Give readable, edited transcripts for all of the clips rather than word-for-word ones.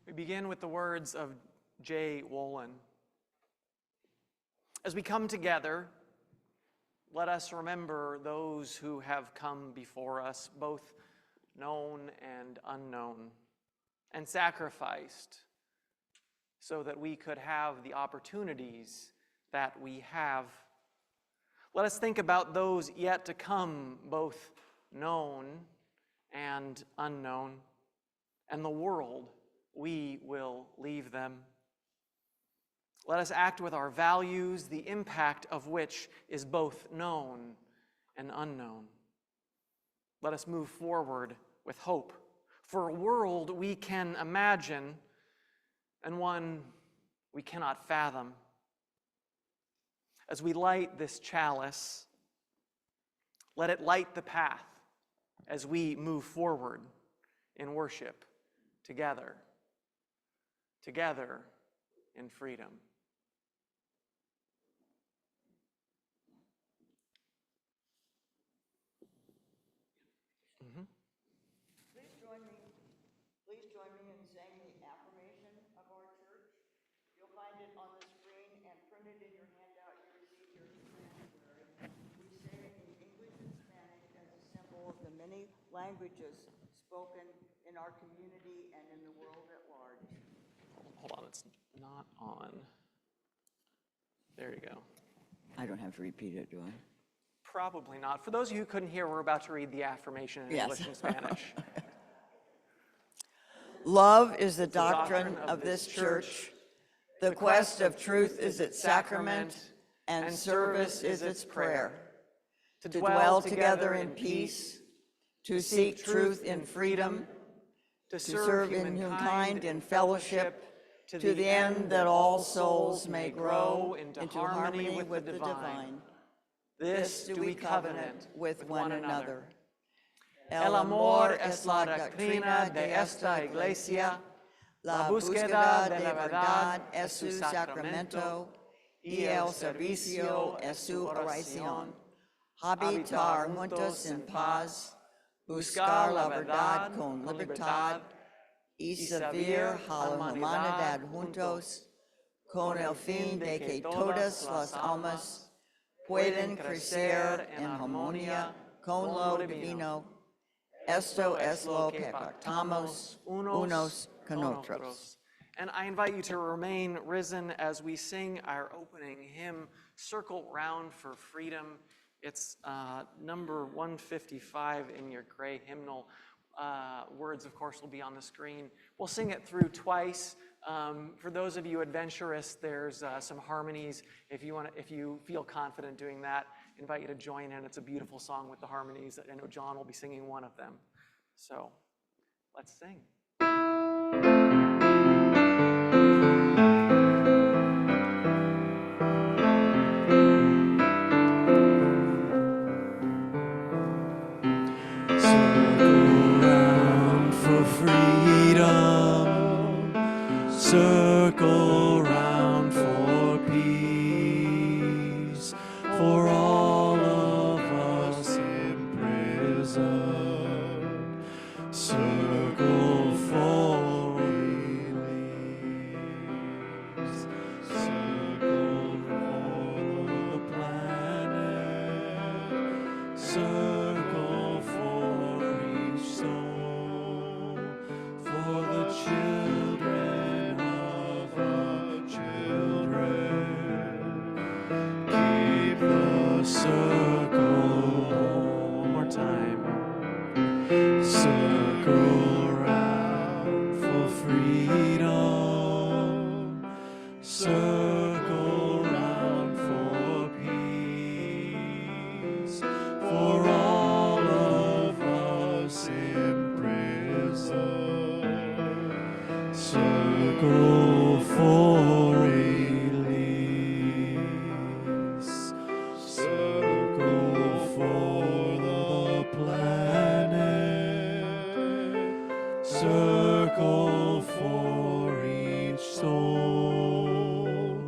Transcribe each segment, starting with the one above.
We begin with the words of J. Wolin. As we come together, let us remember those who have come before us, both known and unknown, and sacrificed so that we could have the opportunities that we have. Let us think about those yet to come, both known and unknown, and the world we will leave them. Let us act with our values, the impact of which is both known and unknown. Let us move forward with hope for a world we can imagine and one we cannot fathom. As we light this chalice, let it light the path as we move forward in worship together in freedom. Please join me in saying the affirmation of our church. You'll find it on the screen and printed in your handout you received here at the sanctuary. We say it in English and Spanish as a symbol of the many languages spoken in our community and in the world at large. Hold on, it's not on. There you go. I don't have to repeat it, do I? Probably not. For those of you who couldn't hear, we're about to read the affirmation in Yes. English and Spanish. Love is the doctrine of this church. The quest of truth is its sacrament, and service is its prayer. To dwell together in peace, to seek truth in freedom, to serve humankind in fellowship, to the end that all souls may grow into harmony with the divine. This do we covenant with one another. El amor es la doctrina de esta iglesia. La búsqueda de la verdad es su sacramento y el servicio es su oración. Habitar juntos en paz, buscar la verdad con libertad y servir a la humanidad juntos, con el fin de que todas las almas puedan crecer en armonía con lo divino. Esto es lo que pactamos unos con otros. And I invite you to remain risen as we sing our opening hymn, Circle Round for Freedom. It's number 155 in your gray hymnal. Words, of course, will be on the screen. We'll sing it through twice. For those of you adventurous, there's some harmonies. If you feel confident doing that, I invite you to join in. It's a beautiful song with the harmonies. I know John will be singing one of them. So let's sing. Circle round for peace, for all of us imprisoned. Circle for release. Circle for the planet. Circle for each soul, for the children. Circle one more time. Circle round for freedom. Circle round for peace. For all of us imprisoned. Circle for circle for each soul,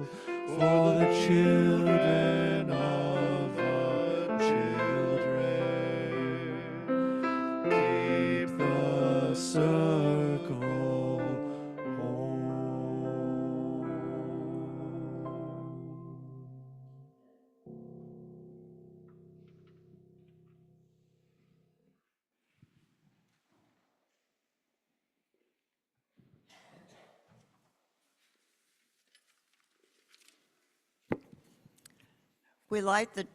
for the children of the children. Keep the circle whole. We light the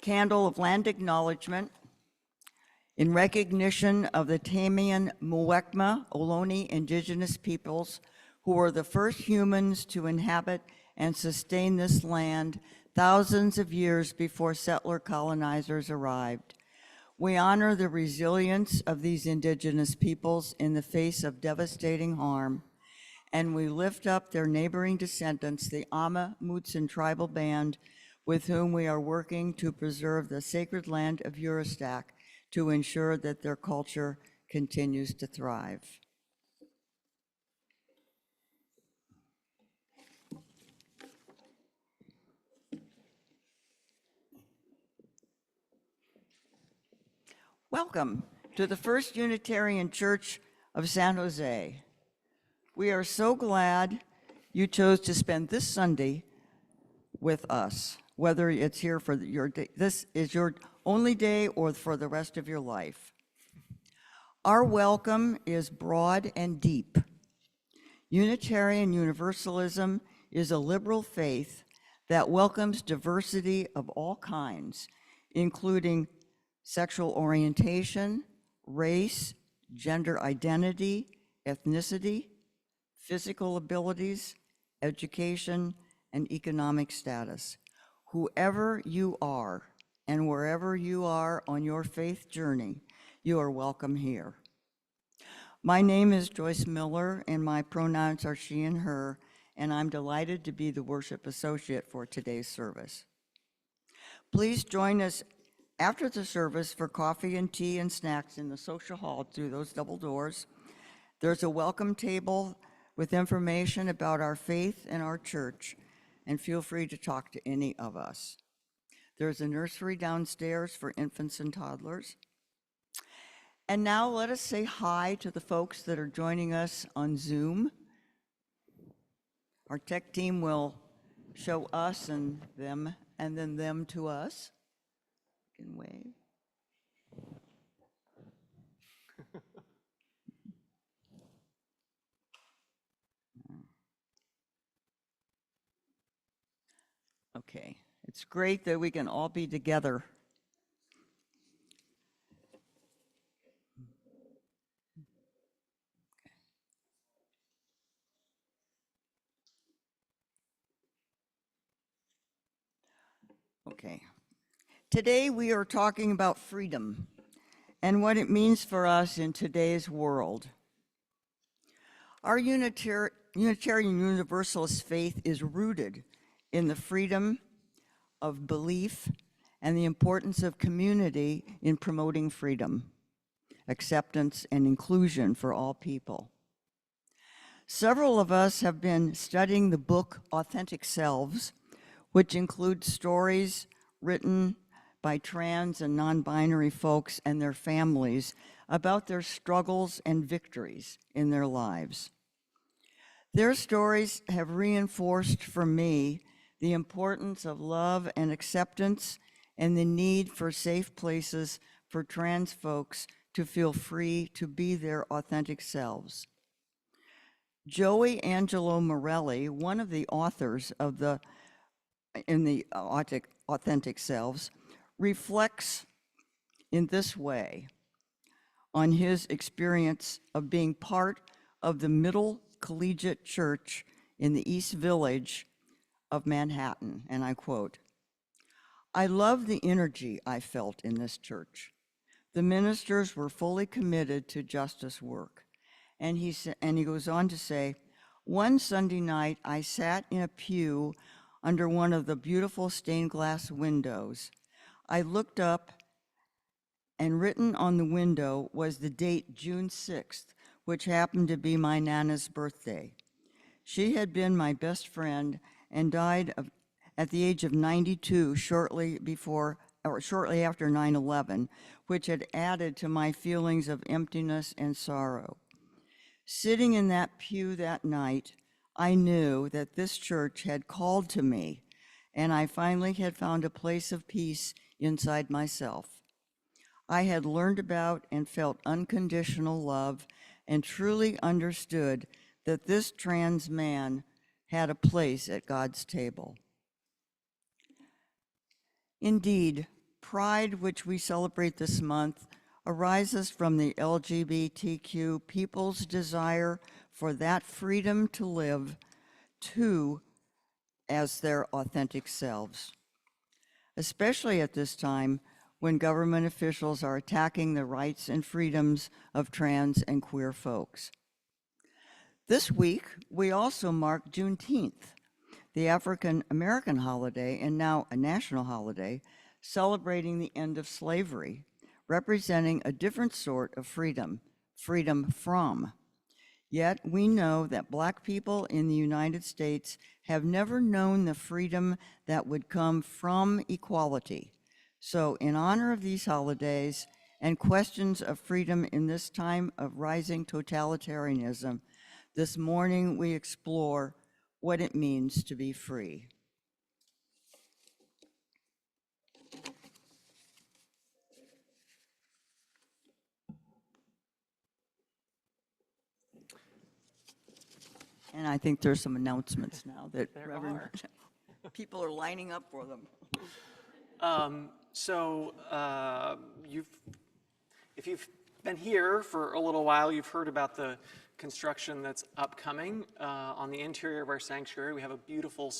candle of land acknowledgement in recognition of the Tamian Muwekma Ohlone indigenous peoples who were the first humans to inhabit and sustain this land thousands of years before settler colonizers arrived. We honor the resilience of these indigenous peoples in the face of devastating harm, and we lift up their neighboring descendants, the Ama Mutsun tribal band, with whom we are working to preserve the sacred land of Eurostak to ensure that their culture continues to thrive. Welcome to the First Unitarian Church of San Jose. We are so glad you chose to spend this Sunday with us, whether it's here for your day, this is your only day or for the rest of your life. Our welcome is broad and deep. Unitarian Universalism is a liberal faith that welcomes diversity of all kinds, including sexual orientation, race, gender identity, ethnicity, physical abilities, education, and economic status. Whoever you are and wherever you are on your faith journey, you are welcome here. My name is Joyce Miller, and my pronouns are she and her, and I'm delighted to be the worship associate for today's service. Please join us after the service for coffee and tea and snacks in the social hall through those double doors. There's a welcome table with information about our faith and our church, and feel free to talk to any of us. There's a nursery downstairs for infants and toddlers. And now let us say hi to the folks that are joining us on Zoom. Our tech team will show us and them, and then them to us. You can wave. Okay, it's great that we can all be together. Okay. Today we are talking about freedom and what it means for us in today's world. Our Unitarian Universalist faith is rooted in the freedom of belief and the importance of community in promoting freedom, acceptance, and inclusion for all people. Several of us have been studying the book Authentic Selves, which includes stories written by trans and non-binary folks and their families about their struggles and victories in their lives. Their stories have reinforced for me the importance of love and acceptance and the need for safe places for trans folks to feel free to be their authentic selves. Joey Angelo Morelli, one of the authors of the Authentic Selves, reflects in this way on his experience of being part of the Middle Collegiate Church in the East Village of Manhattan, and I quote, "I love the energy I felt in this church. The ministers were fully committed to justice work." And he goes on to say, "One Sunday night, I sat in a pew under one of the beautiful stained glass windows. I looked up, and written on the window was the date June 6th, which happened to be my Nana's birthday. She had been my best friend and died at the age of 92 shortly after 9/11, which had added to my feelings of emptiness and sorrow. Sitting in that pew that night, I knew that this church had called to me, and I finally had found a place of peace inside myself. I had learned about and felt unconditional love and truly understood that this trans man had a place at God's table." Indeed, Pride, which we celebrate this month, arises from the LGBTQ people's desire for that freedom to live too as their authentic selves, especially at this time when government officials are attacking the rights and freedoms of trans and queer folks. This week, we also mark Juneteenth, the African American holiday and now a national holiday, celebrating the end of slavery, representing a different sort of freedom, freedom from. Yet we know that Black people in the United States have never known the freedom that would come from equality. So in honor of these holidays and questions of freedom in this time of rising totalitarianism, this morning we explore what it means to be free. And I think there's some announcements now that There Reverend, are. people are lining up for them. If you've been here for a little while, you've heard about the construction that's upcoming on the interior of our sanctuary. We have a beautiful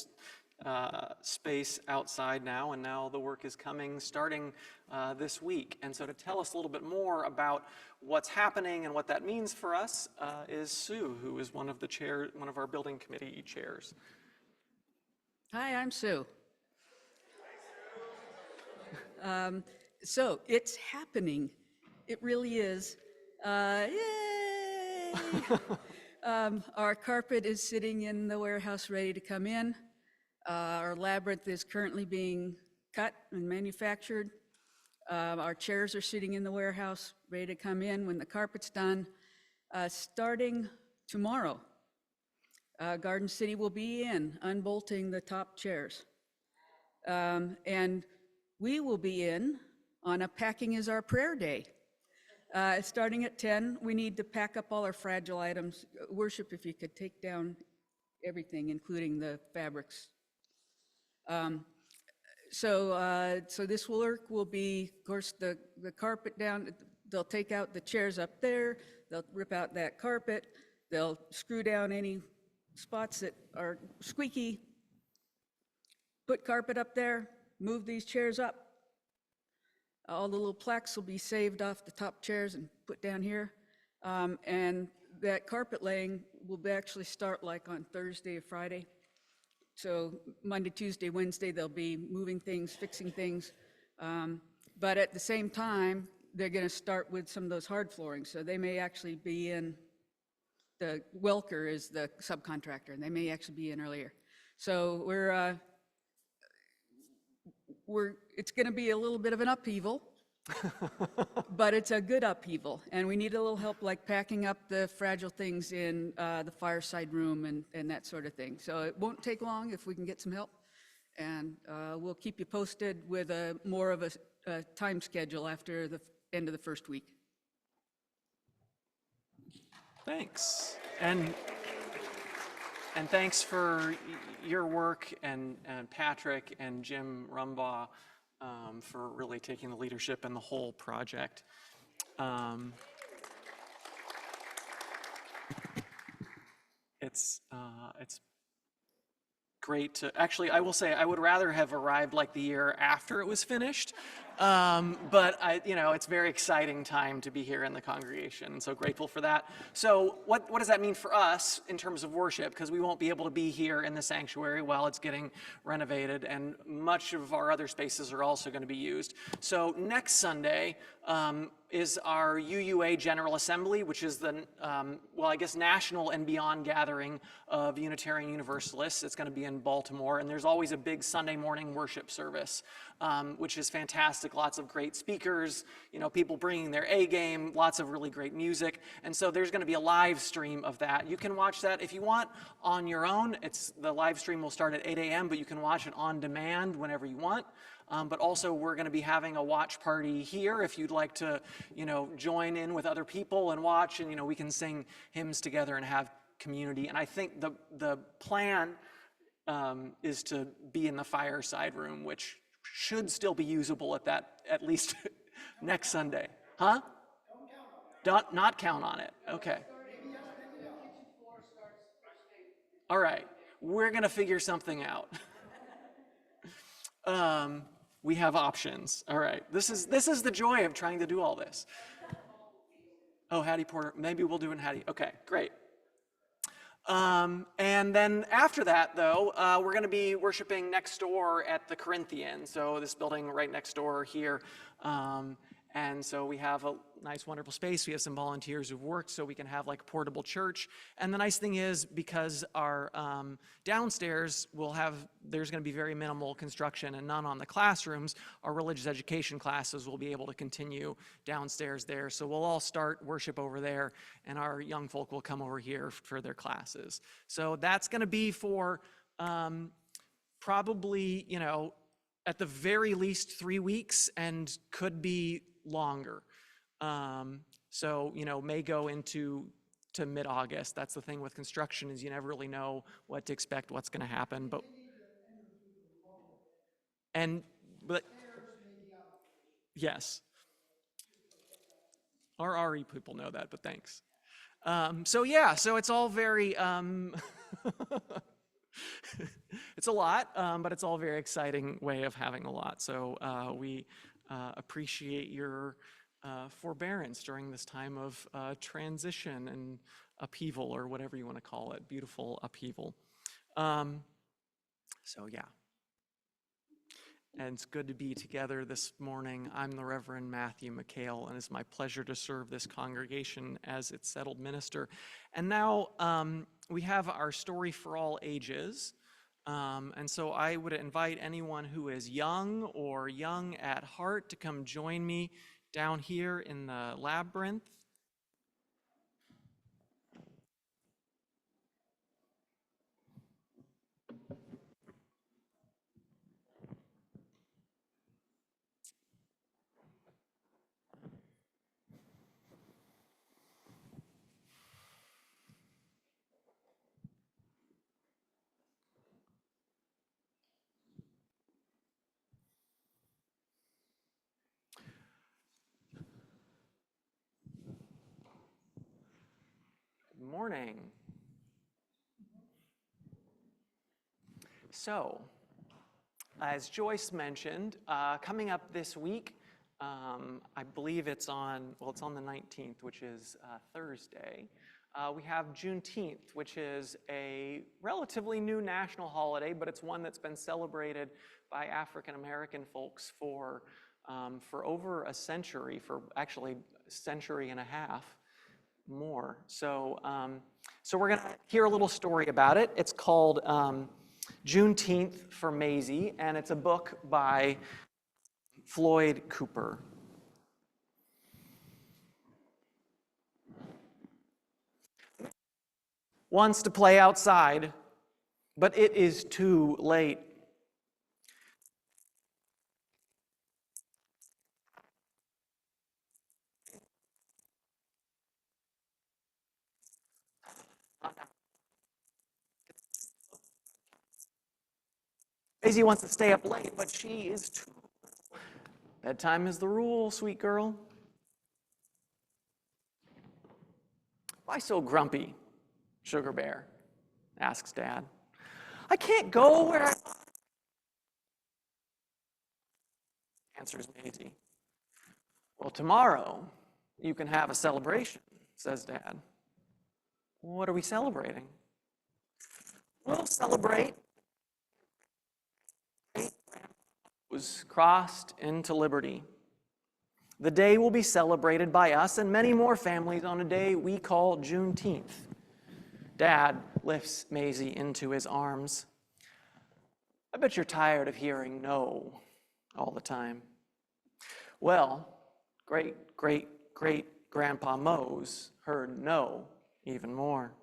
space outside now, and now the work is coming starting this week. And so to tell us a little bit more about what's happening and what that means for us is Sue, who is one of our building committee chairs. Hi, I'm Sue. So it's happening. It really is. Yay! Our carpet is sitting in the warehouse ready to come in. Our labyrinth is currently being cut and manufactured. Our chairs are sitting in the warehouse ready to come in when the carpet's done. Starting tomorrow, Garden City will be in unbolting the top chairs. And we will be in on a Packing is Our Prayer Day. Starting at 10, we need to pack up all our fragile items. Worship, if you could take down everything, including the fabrics. So this work will be, of course, the carpet down. They'll take out the chairs up there. They'll rip out that carpet. They'll screw down any spots that are squeaky. Put carpet up there. Move these chairs up. All the little plaques will be saved off the top chairs and put down here. And that carpet laying will actually start like on Thursday or Friday. So Monday, Tuesday, Wednesday, they'll be moving things, fixing things. But at the same time, they're going to start with some of those hard flooring. So they may actually be in, the Welker is the subcontractor, and they may actually be in earlier. So it's going to be a little bit of an upheaval, but it's a good upheaval. And we need a little help like packing up the fragile things in the fireside room and that sort of thing. So it won't take long if we can get some help. And we'll keep you posted with more of a time schedule after the end of the first week. Thanks. And thanks for your work and Patrick and Jim Rumbaugh for really taking the leadership in the whole project. It's great to, actually, I will say I would rather have arrived like the year after it was finished. But it's a very exciting time to be here in the congregation, so grateful for that. So what does that mean for us in terms of worship? Because we won't be able to be here in the sanctuary while it's getting renovated, and much of our other spaces are also going to be used. So next Sunday is our UUA General Assembly, which is the, national and beyond gathering of Unitarian Universalists. It's going to be in Baltimore, and there's always a big Sunday morning worship service, which is fantastic. Lots of great speakers, people bringing their A game, lots of really great music. And so there's going to be a live stream of that. You can watch that if you want on your own. The live stream will start at 8 a.m., but you can watch it on demand whenever you want. But also we're going to be having a watch party here if you'd like to, join in with other people and watch, and, we can sing hymns together and have community. And I think the plan is to be in the fireside room, which should still be usable at least next Sunday. Huh? Not count on it. Okay. All right. We're going to figure something out. We have options. All right. This is the joy of trying to do all this. Oh, Hattie Porter. Maybe we'll do it in Hattie. Okay, great. And then after that, though, we're going to be worshiping next door at the Corinthian. So this building right next door here. And so we have a nice, wonderful space. We have some volunteers who've worked so we can have like a portable church. And the nice thing is, because our downstairs there's going to be very minimal construction and none on the classrooms, our religious education classes will be able to continue downstairs there. So we'll all start worship over there, and our young folk will come over here for their classes. So that's going to be for probably, at the very least 3 weeks, and could be longer. So, may go into to mid-August. That's the thing with construction, is you never really know what to expect, what's going to happen. But yes, our RE people know that, but thanks. So yeah, so it's all very it's a lot, but it's all a very exciting way of having a lot. So we appreciate your forbearance during this time of transition and upheaval, or whatever you want to call it, beautiful upheaval. So yeah. And it's good to be together this morning. I'm the Reverend Matthew McHale, and it's my pleasure to serve this congregation as its settled minister. And now we have our story for all ages. And so I would invite anyone who is young or young at heart to come join me down here in the labyrinth. Good morning. So, as Joyce mentioned, coming up this week, I believe it's on the 19th, which is Thursday. We have Juneteenth, which is a relatively new national holiday, but it's one that's been celebrated by African American folks for over a century, for actually a century and a half more. So, so we're going to hear a little story about it. It's called Juneteenth for Mazie, and it's a book by Floyd Cooper. Wants to play outside, but it is too late. Mazie wants to stay up late, but she is too. Bedtime is the rule, sweet girl. Why so grumpy, Sugar Bear? Asks Dad. I can't go where I want, answers Mazie. Well, tomorrow you can have a celebration, says Dad. What are we celebrating? We'll celebrate was crossed into liberty. The day will be celebrated by us and many more families on a day we call Juneteenth. Dad lifts Mazie into his arms. I bet you're tired of hearing no all the time. Well, great-great-great-grandpa Mose heard no even more.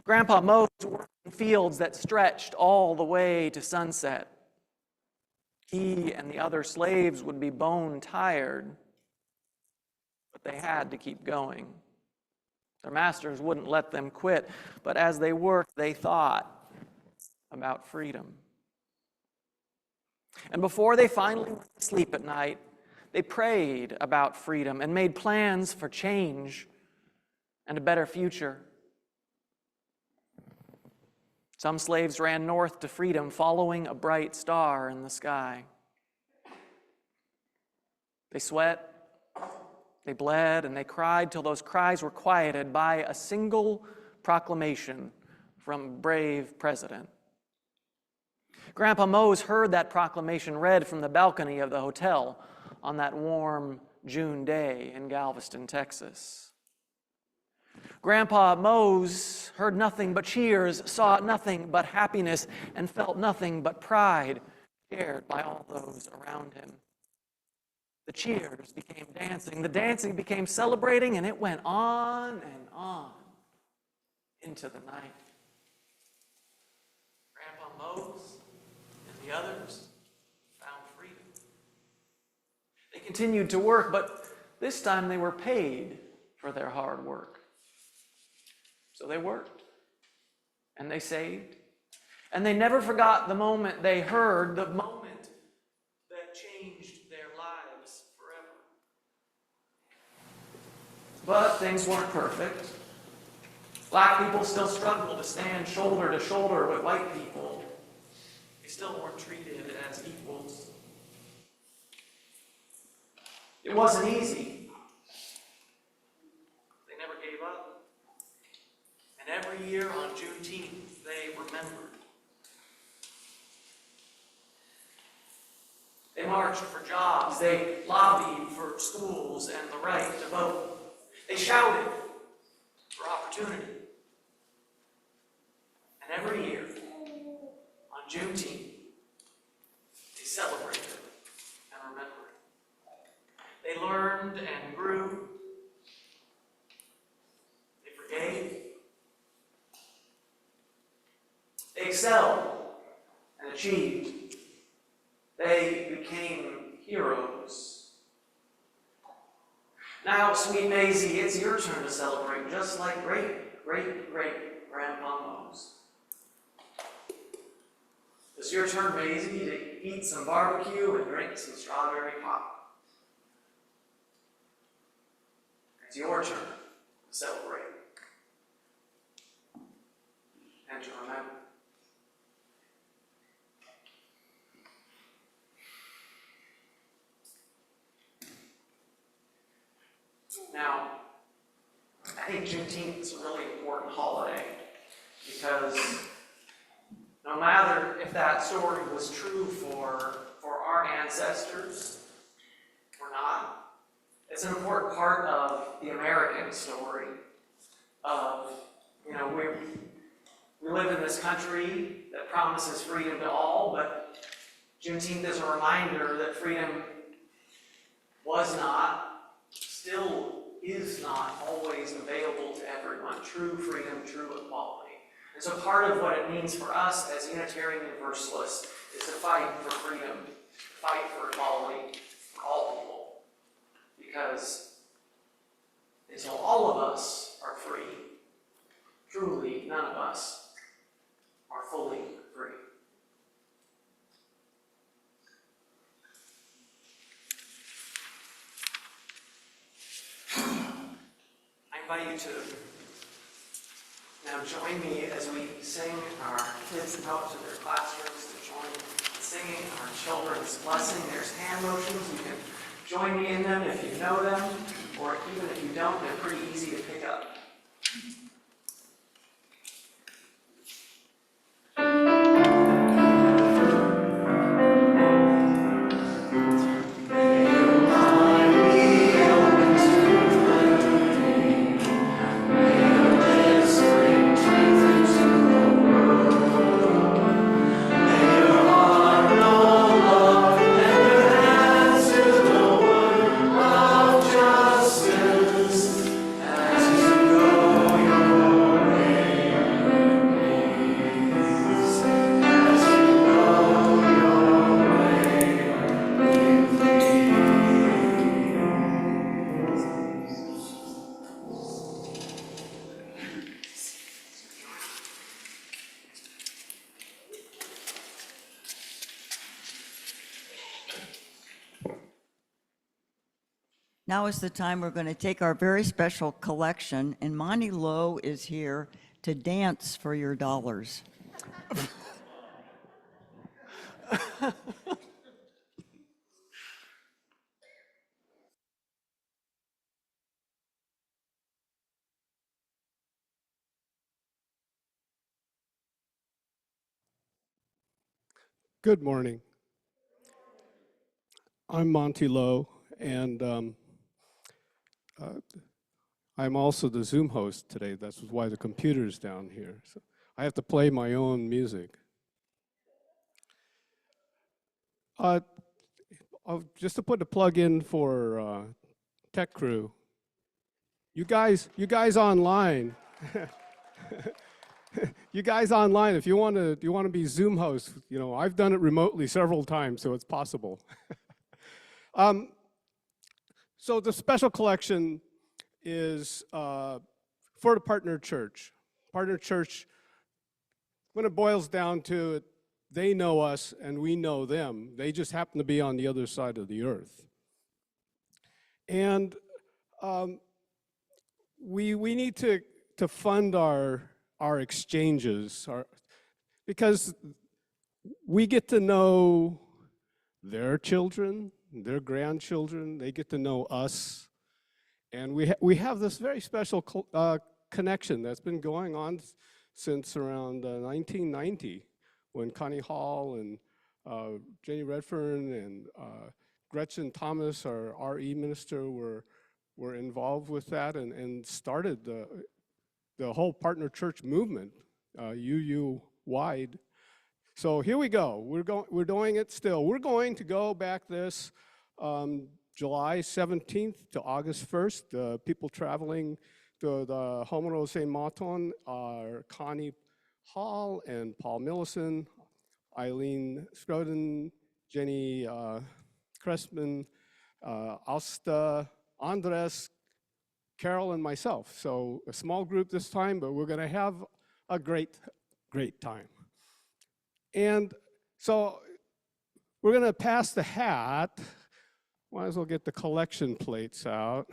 Grandpa Mose worked in fields that stretched all the way to sunset. He and the other slaves would be bone tired, but they had to keep going. Their masters wouldn't let them quit, but as they worked, they thought about freedom. And before they finally went to sleep at night, they prayed about freedom and made plans for change and a better future. Some slaves ran north to freedom, following a bright star in the sky. They sweat, they bled, and they cried till those cries were quieted by a single proclamation from a brave president. Grandpa Mose heard that proclamation read from the balcony of the hotel on that warm June day in Galveston, Texas. Grandpa Mose heard nothing but cheers, saw nothing but happiness, and felt nothing but pride shared by all those around him. The cheers became dancing, the dancing became celebrating, and it went on and on into the night. Grandpa Mose and the others found freedom. They continued to work, but this time they were paid for their hard work. So they worked, and they saved, and they never forgot the moment they heard, the moment that changed their lives forever. But things weren't perfect. Black people still struggled to stand shoulder to shoulder with white people. They still weren't treated as equals. It wasn't easy. They never gave up. And every year on Juneteenth, they remembered. They marched for jobs. They lobbied for schools and the right to vote. They shouted for opportunity. And every year on Juneteenth, they celebrated and remembered. They learned and grew. They forgave. They excelled and achieved. They became heroes. Now, sweet Mazie, it's your turn to celebrate, just like great-great-great-grandpa Mose. It's your turn, Mazie, to eat some barbecue and drink some strawberry pop. It's your turn to celebrate and to remember. Now, I think Juneteenth is a really important holiday because no matter if that story was true for our ancestors or not, it's an important part of the American story of, we live in this country that promises freedom to all, but Juneteenth is a reminder that freedom was not, still is not always available to everyone. True freedom, true equality. And so part of what it means for us as Unitarian Universalists is to fight for freedom, fight for equality for all people. Because until all of us are free, truly none of us are fully free. I invite you to now join me as we sing our kids out to their classrooms to join in singing our children's blessing. There's hand motions. You can join me in them if you know them, or even if you don't, they're pretty easy to pick up. Now is the time we're going to take our very special collection, and Monty Lowe is here to dance for your dollars. Good morning. I'm Monty Lowe, and I'm also the Zoom host today. That's why the computer's down here. So I have to play my own music. Just to put a plug in for Tech Crew. You guys online. You guys online, if you want to be Zoom hosts, I've done it remotely several times, so it's possible. So the special collection is for the partner church. Partner Church, when it boils down to it, they know us and we know them. They just happen to be on the other side of the earth. And we need to fund our exchanges, because we get to know their children, their grandchildren, they get to know us. And we have this very special connection that's been going on since around 1990, when Connie Hall and Jenny Redfern and Gretchen Thomas, our RE minister, were involved with that and started the whole Partner Church movement, UU-wide. So here we go. We're doing it still. We're going to go back this July 17th to August 1st. People traveling to the Homero St. Martin are Connie Hall and Paul Millison, Eileen Scroden, Jenny Cressman, Asta, Andres, Carol, and myself. So a small group this time, but we're going to have a great, great time. And so we're going to pass the hat. Might as well get the collection plates out.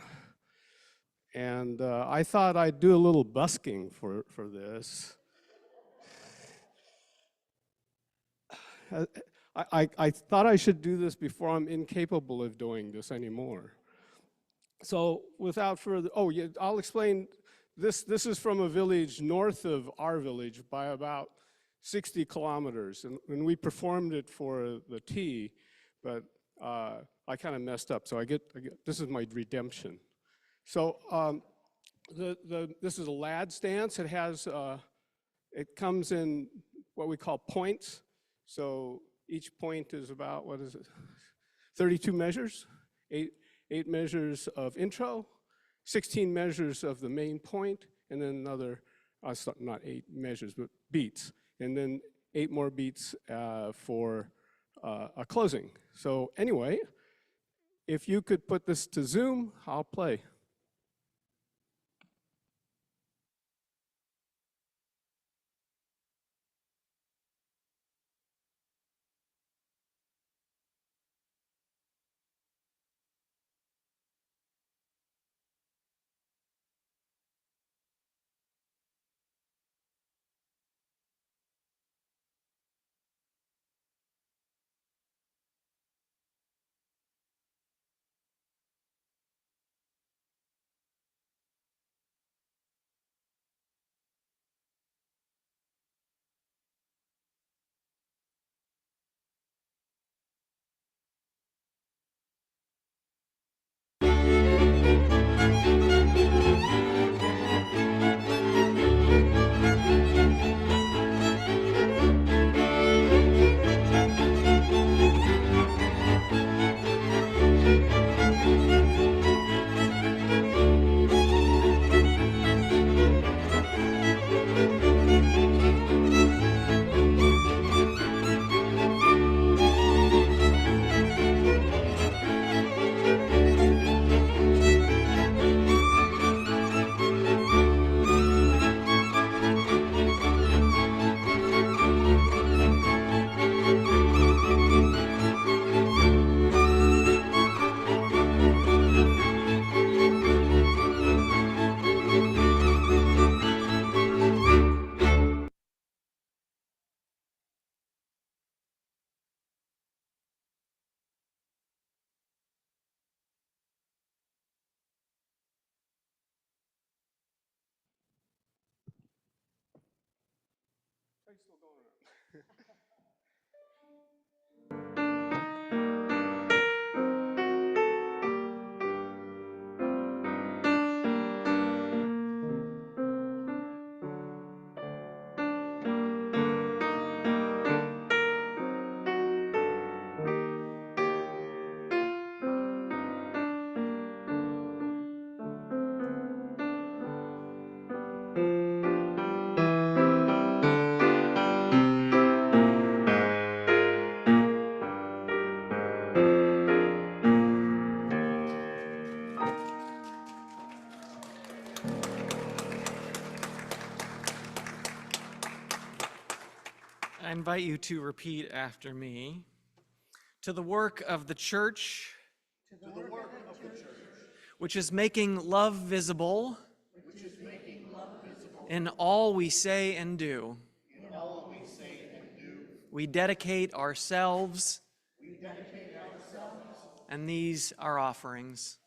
And I thought I'd do a little busking for this. I thought I should do this before I'm incapable of doing this anymore. So without further, oh yeah, I'll explain. This is from a village north of our village by about 60 kilometers. And we performed it for the tea, but I kind of messed up. So I get this is my redemption. So this is a lad's dance. It has, it comes in what we call points. So each point is about, 32 measures, eight measures of intro, 16 measures of the main point, and then another, not 8 measures, but beats. And then 8 more beats for a closing. So anyway, if you could put this to Zoom, I'll play. Still going around. I invite you to repeat after me. To the work of the church, which is making love visible, in all we say and do. We dedicate ourselves, and these our offerings.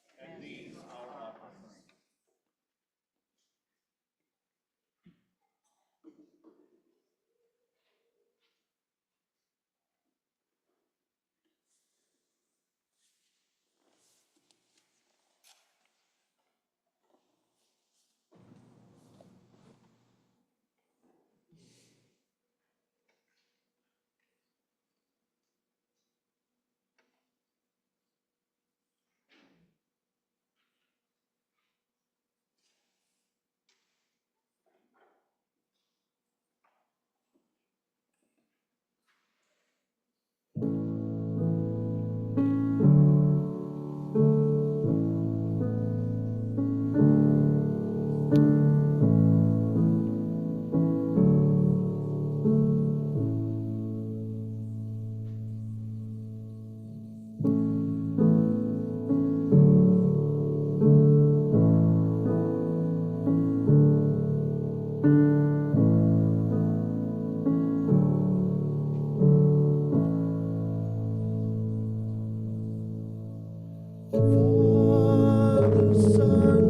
Father, Son,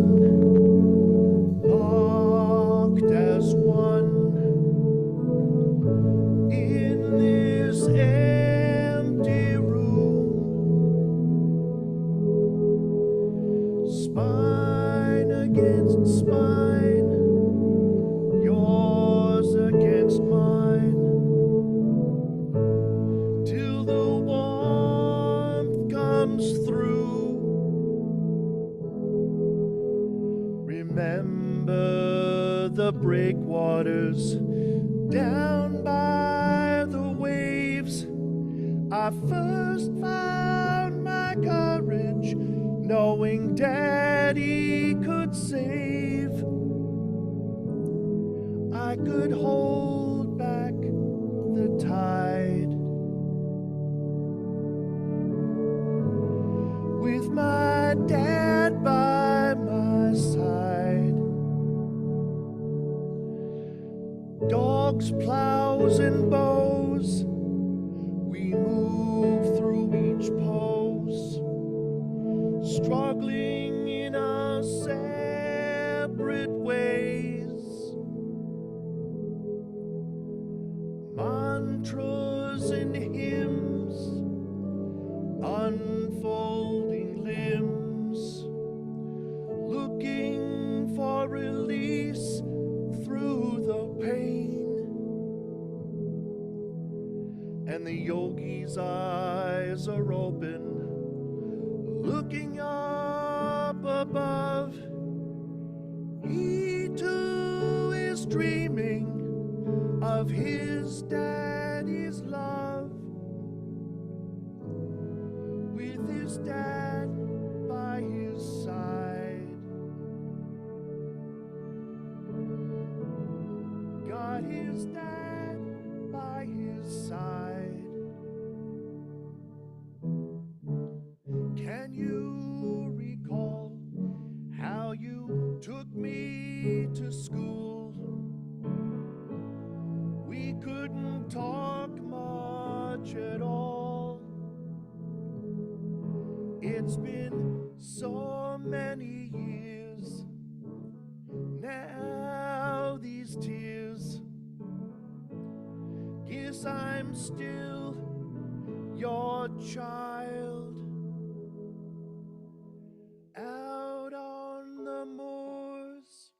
locked as one in this empty room, spine against spine, yours against mine, till the warmth comes through. Remember the breakwaters down by the waves. I first found my courage knowing Daddy could save. I could hold back the tide with my dad by my side. Dogs, plows, and bows, we move through each pose, struggling in our separate ways. Mantras and hymns, unfolding limbs, looking for release through the pain. And the yogi's eyes are open, looking up above. He too is dreaming of his daddy's love, with his dad by his side. Got his dad by his side. Can you recall how you took me to school? We couldn't talk much at all. It's been so many years now, these tears. Guess I'm still your child. Out on the moors,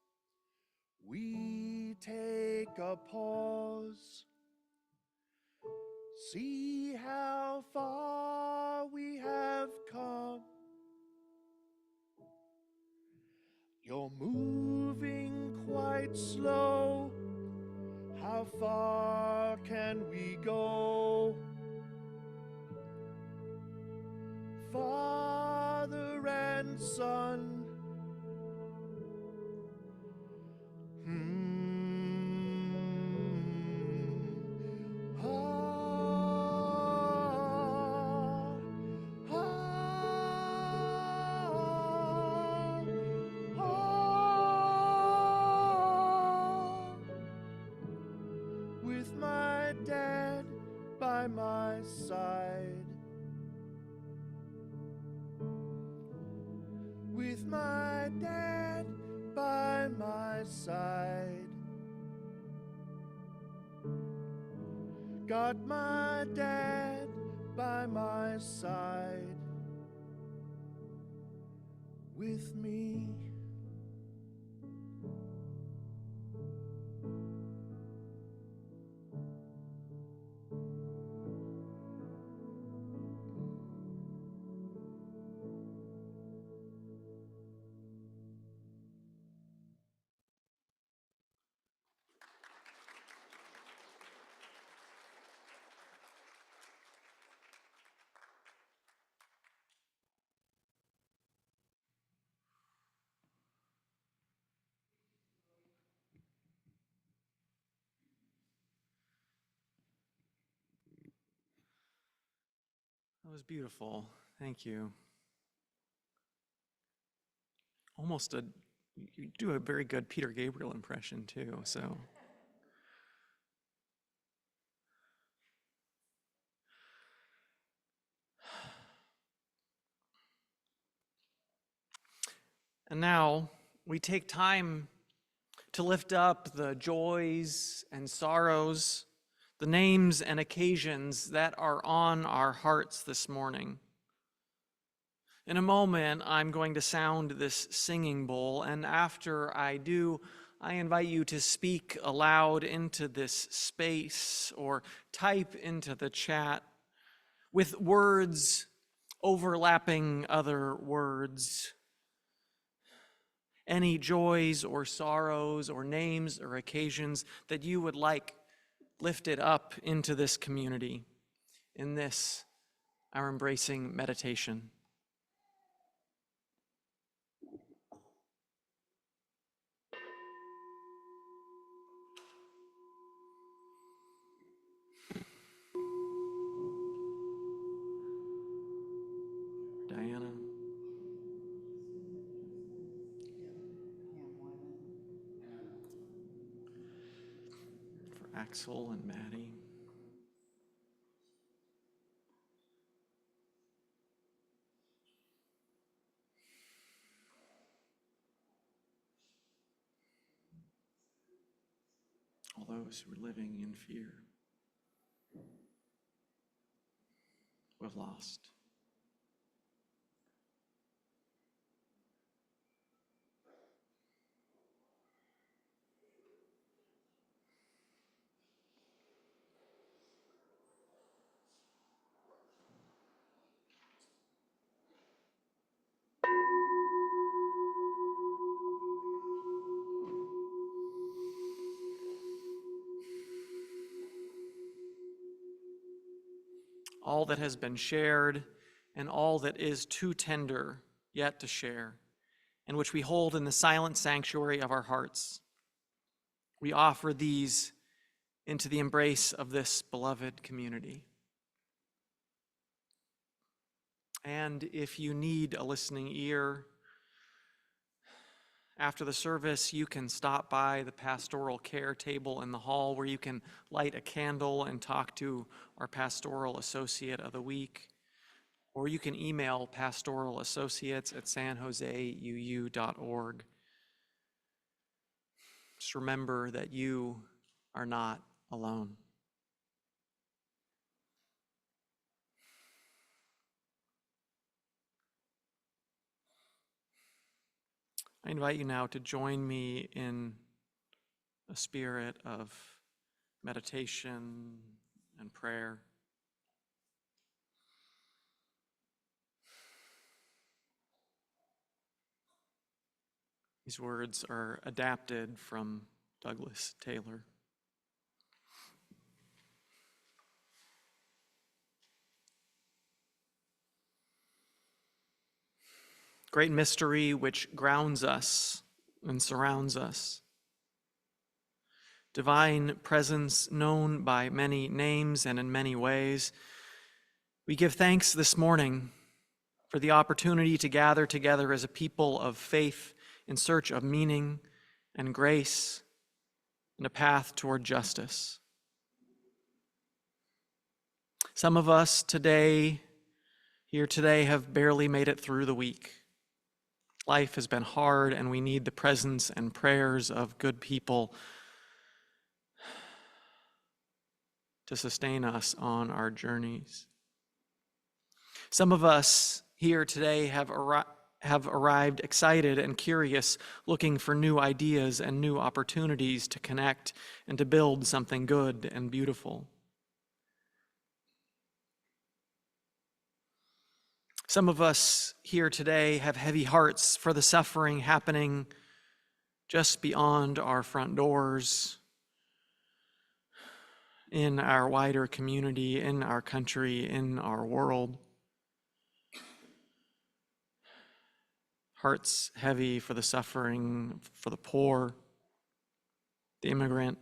we take a pause. See how far we have come. You're moving quite slow. How far can we go? Father and son. dad by my side. With my dad by my side. Got my dad by my side. With me. That was beautiful. Thank you. Almost you do a very good Peter Gabriel impression too, so. And now we take time to lift up the joys and sorrows, the names and occasions that are on our hearts this morning. In a moment, I'm going to sound this singing bowl, and after I do, I invite you to speak aloud into this space or type into the chat with words overlapping other words. Any joys or sorrows or names or occasions that you would like lifted up into this community in this, our embracing meditation. Diana. For Axel and Maddie. All those who are living in fear, who have lost. All that has been shared and all that is too tender yet to share, and which we hold in the silent sanctuary of our hearts. We offer these into the embrace of this beloved community. And if you need a listening ear, after the service, you can stop by the pastoral care table in the hall where you can light a candle and talk to our pastoral associate of the week. Or you can email pastoralassociates@sanjoseuu.org. Just remember that you are not alone. I invite you now to join me in a spirit of meditation and prayer. These words are adapted from Douglas Taylor. Great mystery which grounds us and surrounds us. Divine presence known by many names and in many ways. We give thanks this morning for the opportunity to gather together as a people of faith in search of meaning and grace and a path toward justice. Some of us here today, have barely made it through the week. Life has been hard, and we need the presence and prayers of good people to sustain us on our journeys. Some of us here today have arrived excited and curious, looking for new ideas and new opportunities to connect and to build something good and beautiful. Some of us here today have heavy hearts for the suffering happening just beyond our front doors, in our wider community, in our country, in our world. Hearts heavy for the suffering, for the poor, the immigrant,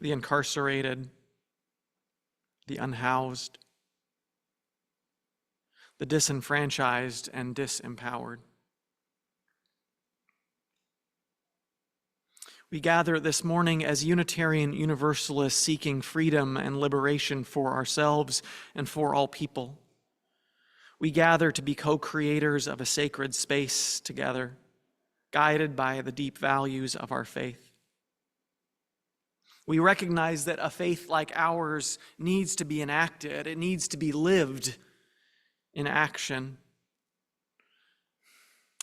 the incarcerated, the unhoused, the disenfranchised and disempowered. We gather this morning as Unitarian Universalists seeking freedom and liberation for ourselves and for all people. We gather to be co-creators of a sacred space together, guided by the deep values of our faith. We recognize that a faith like ours needs to be enacted. It needs to be lived in action.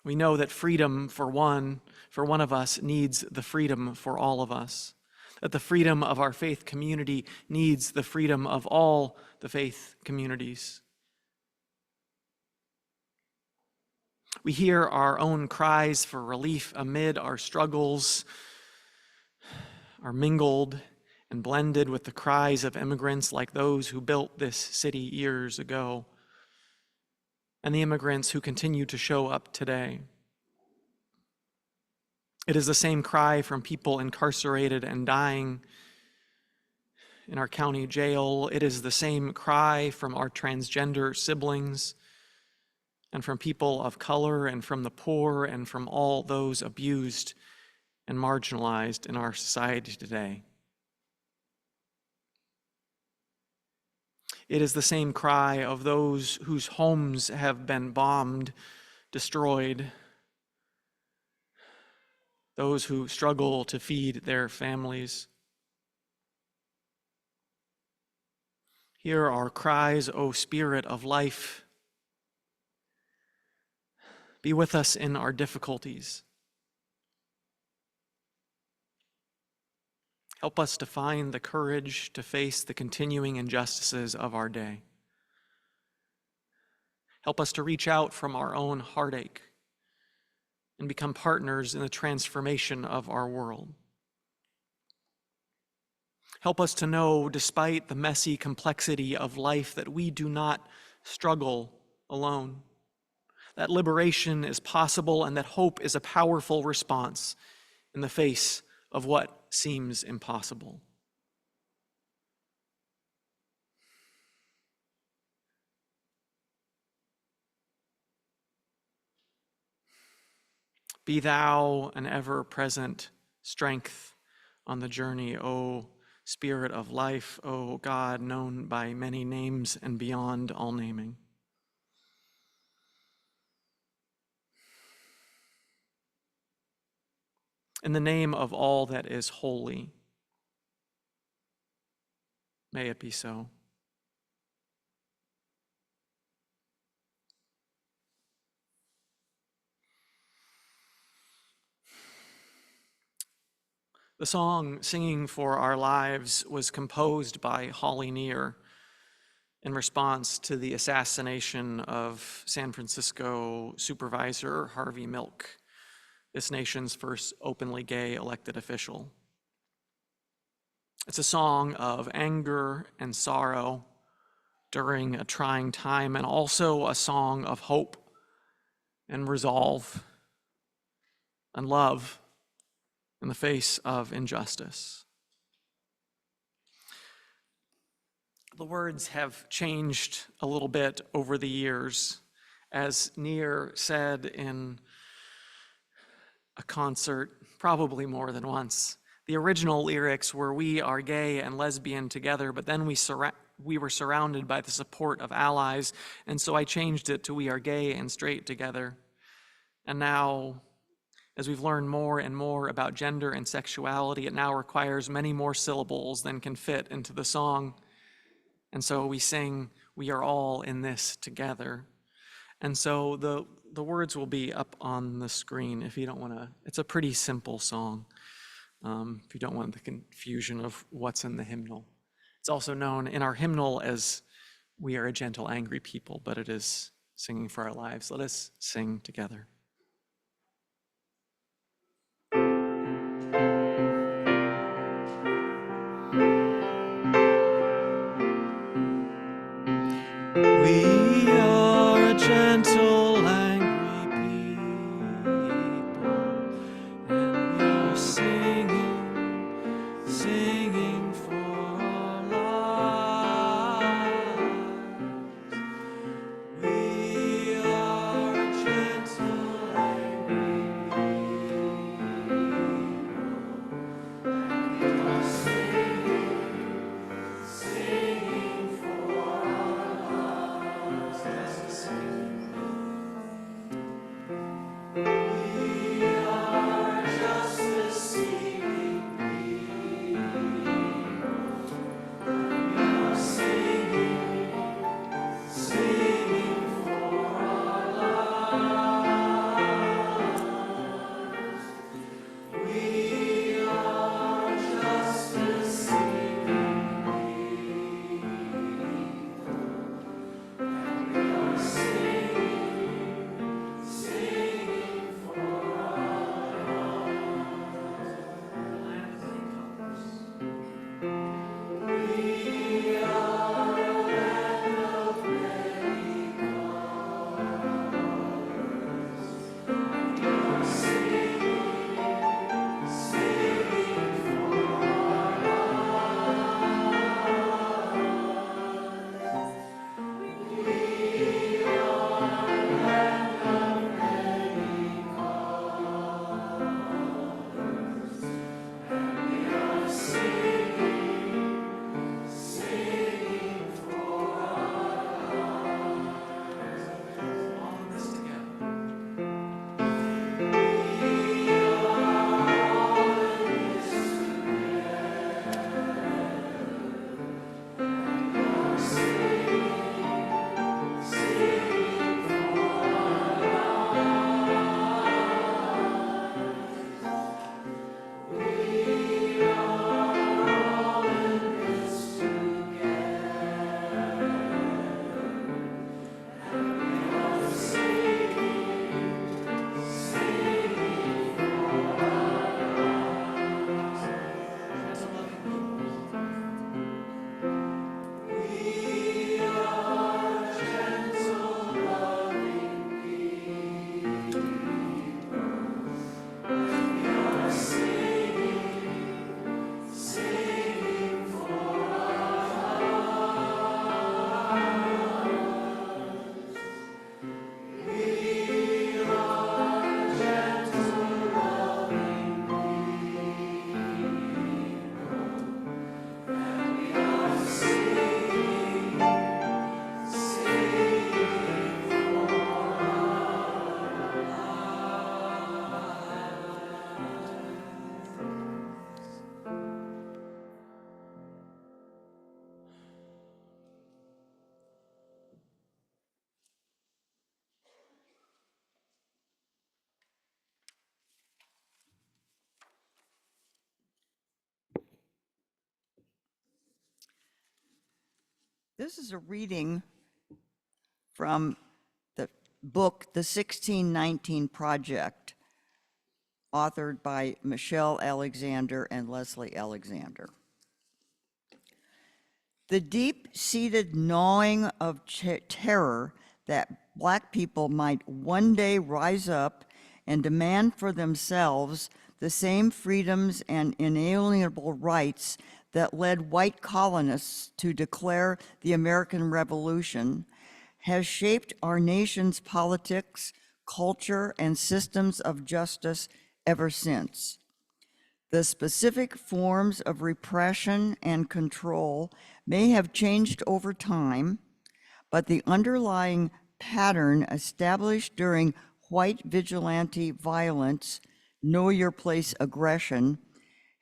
We know that freedom for one of us needs the freedom for all of us. That the freedom of our faith community needs the freedom of all the faith communities. We hear our own cries for relief amid our struggles, are mingled and blended with the cries of immigrants like those who built this city years ago, and the immigrants who continue to show up today. It is the same cry from people incarcerated and dying in our county jail. It is the same cry from our transgender siblings and from people of color and from the poor and from all those abused and marginalized in our society today. It is the same cry of those whose homes have been bombed, destroyed, those who struggle to feed their families. Hear our cries, O Spirit of life. Be with us in our difficulties. Help us to find the courage to face the continuing injustices of our day. Help us to reach out from our own heartache and become partners in the transformation of our world. Help us to know, despite the messy complexity of life, that we do not struggle alone, that liberation is possible and that hope is a powerful response in the face of what seems impossible. Be thou an ever-present strength on the journey, O Spirit of life, O God, known by many names and beyond all naming. In the name of all that is holy, may it be so. The song Singing for Our Lives was composed by Holly Near in response to the assassination of San Francisco Supervisor Harvey Milk, this nation's first openly gay elected official. It's a song of anger and sorrow during a trying time, and also a song of hope and resolve and love in the face of injustice. The words have changed a little bit over the years. As Near said in a concert, probably more than once, The original lyrics were, "We are gay and lesbian together," but then we were surrounded by the support of allies, and so I changed it to, "We are gay and straight together." And now, as we've learned more and more about gender and sexuality, it now requires many more syllables than can fit into the song. And so we sing, "We are all in this together." And so the words will be up on the screen if you don't want to. It's a pretty simple song, if you don't want the confusion of what's in the hymnal. It's also known in our hymnal as "We are a gentle, angry people," but it is singing for our lives. Let us sing together. We are a gentle, angry people, and we are singing for our lives. We are a gentle, angry people, and we are singing for our lives. Let's sing. We are just the seeking people. We are singing for our lives. We are just the seeking people. We are singing for This is a reading from the book, The 1619 Project, authored by McHale Alexander and Leslie Alexander. The deep-seated gnawing of terror that Black people might one day rise up and demand for themselves the same freedoms and inalienable rights that led white colonists to declare the American Revolution has shaped our nation's politics, culture, and systems of justice ever since. The specific forms of repression and control may have changed over time, but the underlying pattern established during white vigilante violence, know your place aggression,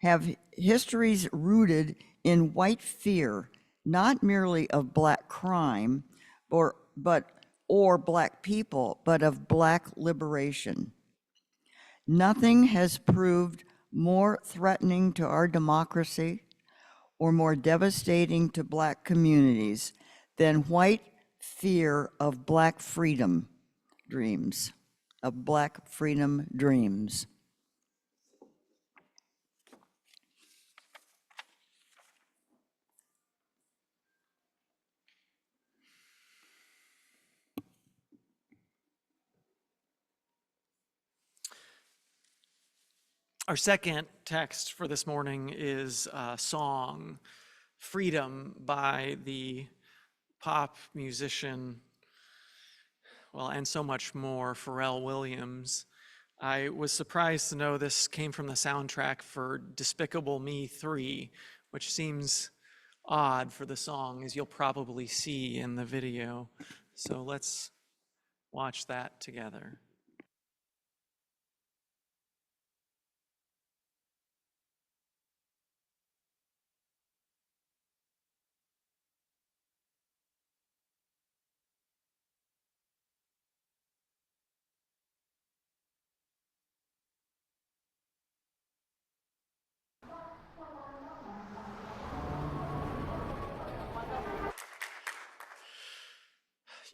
have histories rooted in white fear, not merely of black crime or black people, but of black liberation. Nothing has proved more threatening to our democracy or more devastating to black communities than white fear of black freedom dreams, Our second text for this morning is a song, Freedom, by the pop musician, well, and so much more, Pharrell Williams. I was surprised to know this came from the soundtrack for Despicable Me 3, which seems odd for the song, as you'll probably see in the video. So let's watch that together.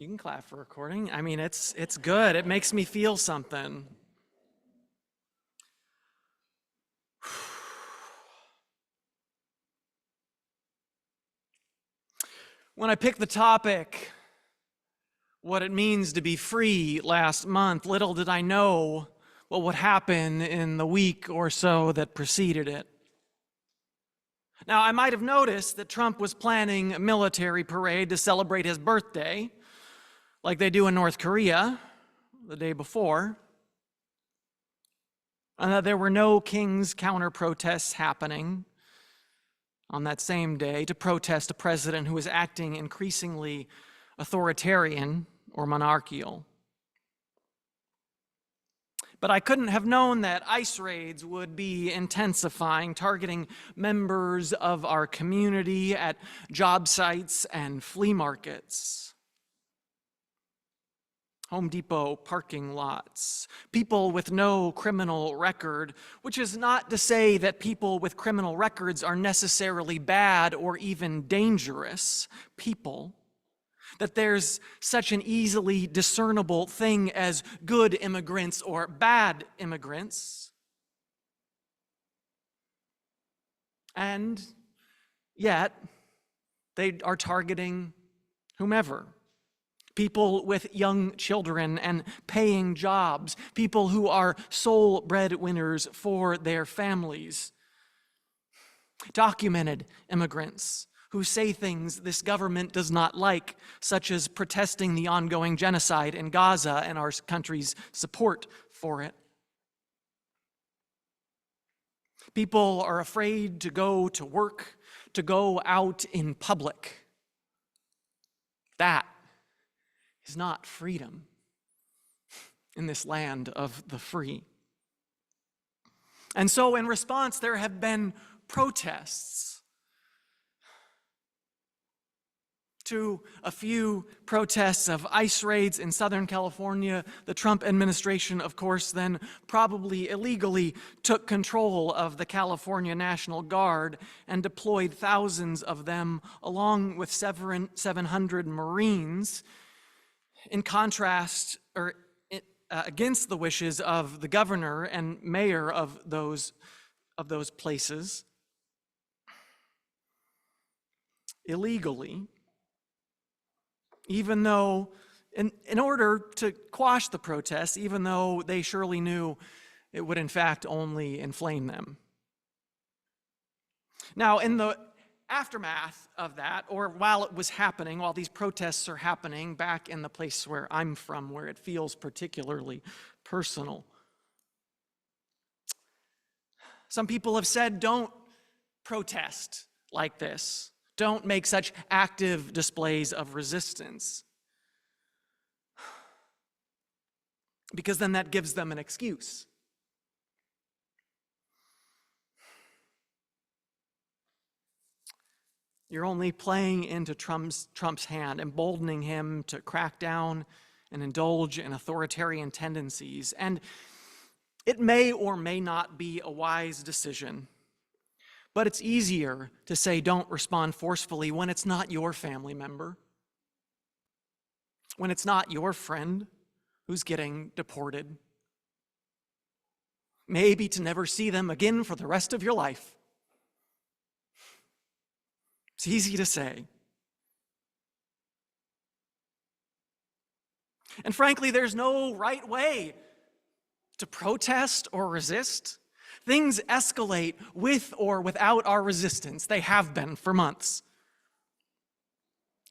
You can clap for recording. I mean, it's good. It makes me feel something. When I picked the topic, what it means to be free last month, little did I know what would happen in the week or so that preceded it. Now, I might have noticed that Trump was planning a military parade to celebrate his birthday, like they do in North Korea the day before, and that there were no King's counter-protests happening on that same day to protest a president who was acting increasingly authoritarian or monarchical. But I couldn't have known that ICE raids would be intensifying, targeting members of our community at job sites and flea markets, Home Depot parking lots, people with no criminal record, which is not to say that people with criminal records are necessarily bad or even dangerous people, that there's such an easily discernible thing as good immigrants or bad immigrants. And yet, they are targeting whomever. People with young children and paying jobs, people who are sole breadwinners for their families, documented immigrants who say things this government does not like, such as protesting the ongoing genocide in Gaza and our country's support for it. People are afraid to go to work, to go out in public. That is not freedom in this land of the free. And so in response, there have been protests. To a few protests of ICE raids in Southern California, the Trump administration, of course, then probably illegally took control of the California National Guard and deployed thousands of them along with 700 Marines in contrast or against the wishes of the governor and mayor of those places, illegally, even though, in order to quash the protests, even though they surely knew it would in fact only inflame them. Now, in the aftermath of that, or while it was happening, while these protests are happening back in the place where I'm from, where it feels particularly personal, Some people have said, don't protest like this. Don't make such active displays of resistance. Because then that gives them an excuse. You're only playing into Trump's hand, emboldening him to crack down and indulge in authoritarian tendencies. And it may or may not be a wise decision, but it's easier to say don't respond forcefully when it's not your family member, when it's not your friend who's getting deported, maybe to never see them again for the rest of your life. It's easy to say. And frankly, there's no right way to protest or resist. Things escalate with or without our resistance. They have been for months.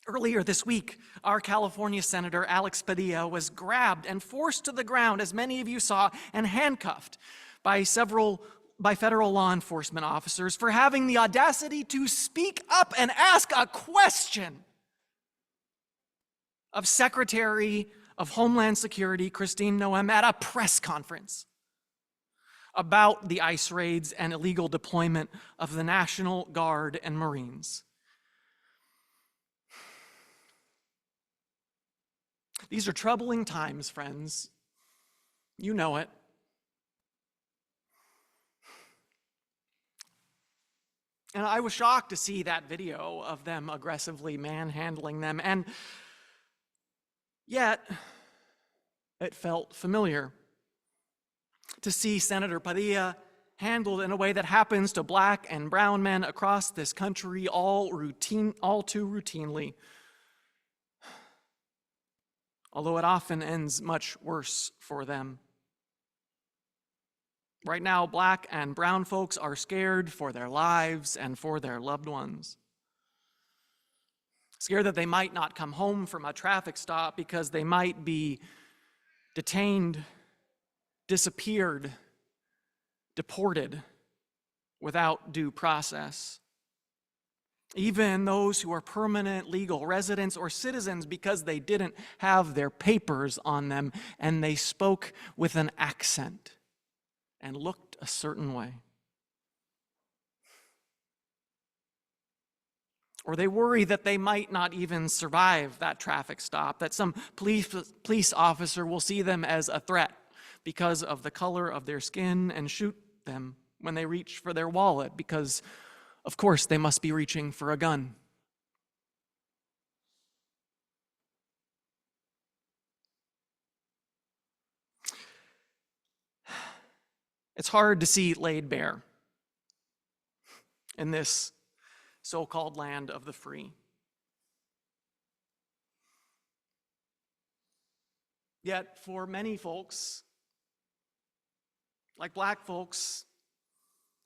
Earlier this week, our California Senator Alex Padilla was grabbed and forced to the ground, as many of you saw, and handcuffed by federal law enforcement officers for having the audacity to speak up and ask a question of Secretary of Homeland Security Christine Noem at a press conference about the ICE raids and illegal deployment of the National Guard and Marines. These are troubling times, friends. You know it. And I was shocked to see that video of them aggressively manhandling them, and yet it felt familiar to see Senator Padilla handled in a way that happens to black and brown men across this country all too routinely, although it often ends much worse for them. Right now, black and brown folks are scared for their lives and for their loved ones. Scared that they might not come home from a traffic stop because they might be detained, disappeared, deported without due process. Even those who are permanent legal residents or citizens because they didn't have their papers on them and they spoke with an accent and looked a certain way. Or they worry that they might not even survive that traffic stop, that some police officer will see them as a threat because of the color of their skin and shoot them when they reach for their wallet because, of course, they must be reaching for a gun. It's hard to see laid bare in this so-called land of the free. Yet for many folks, like black folks,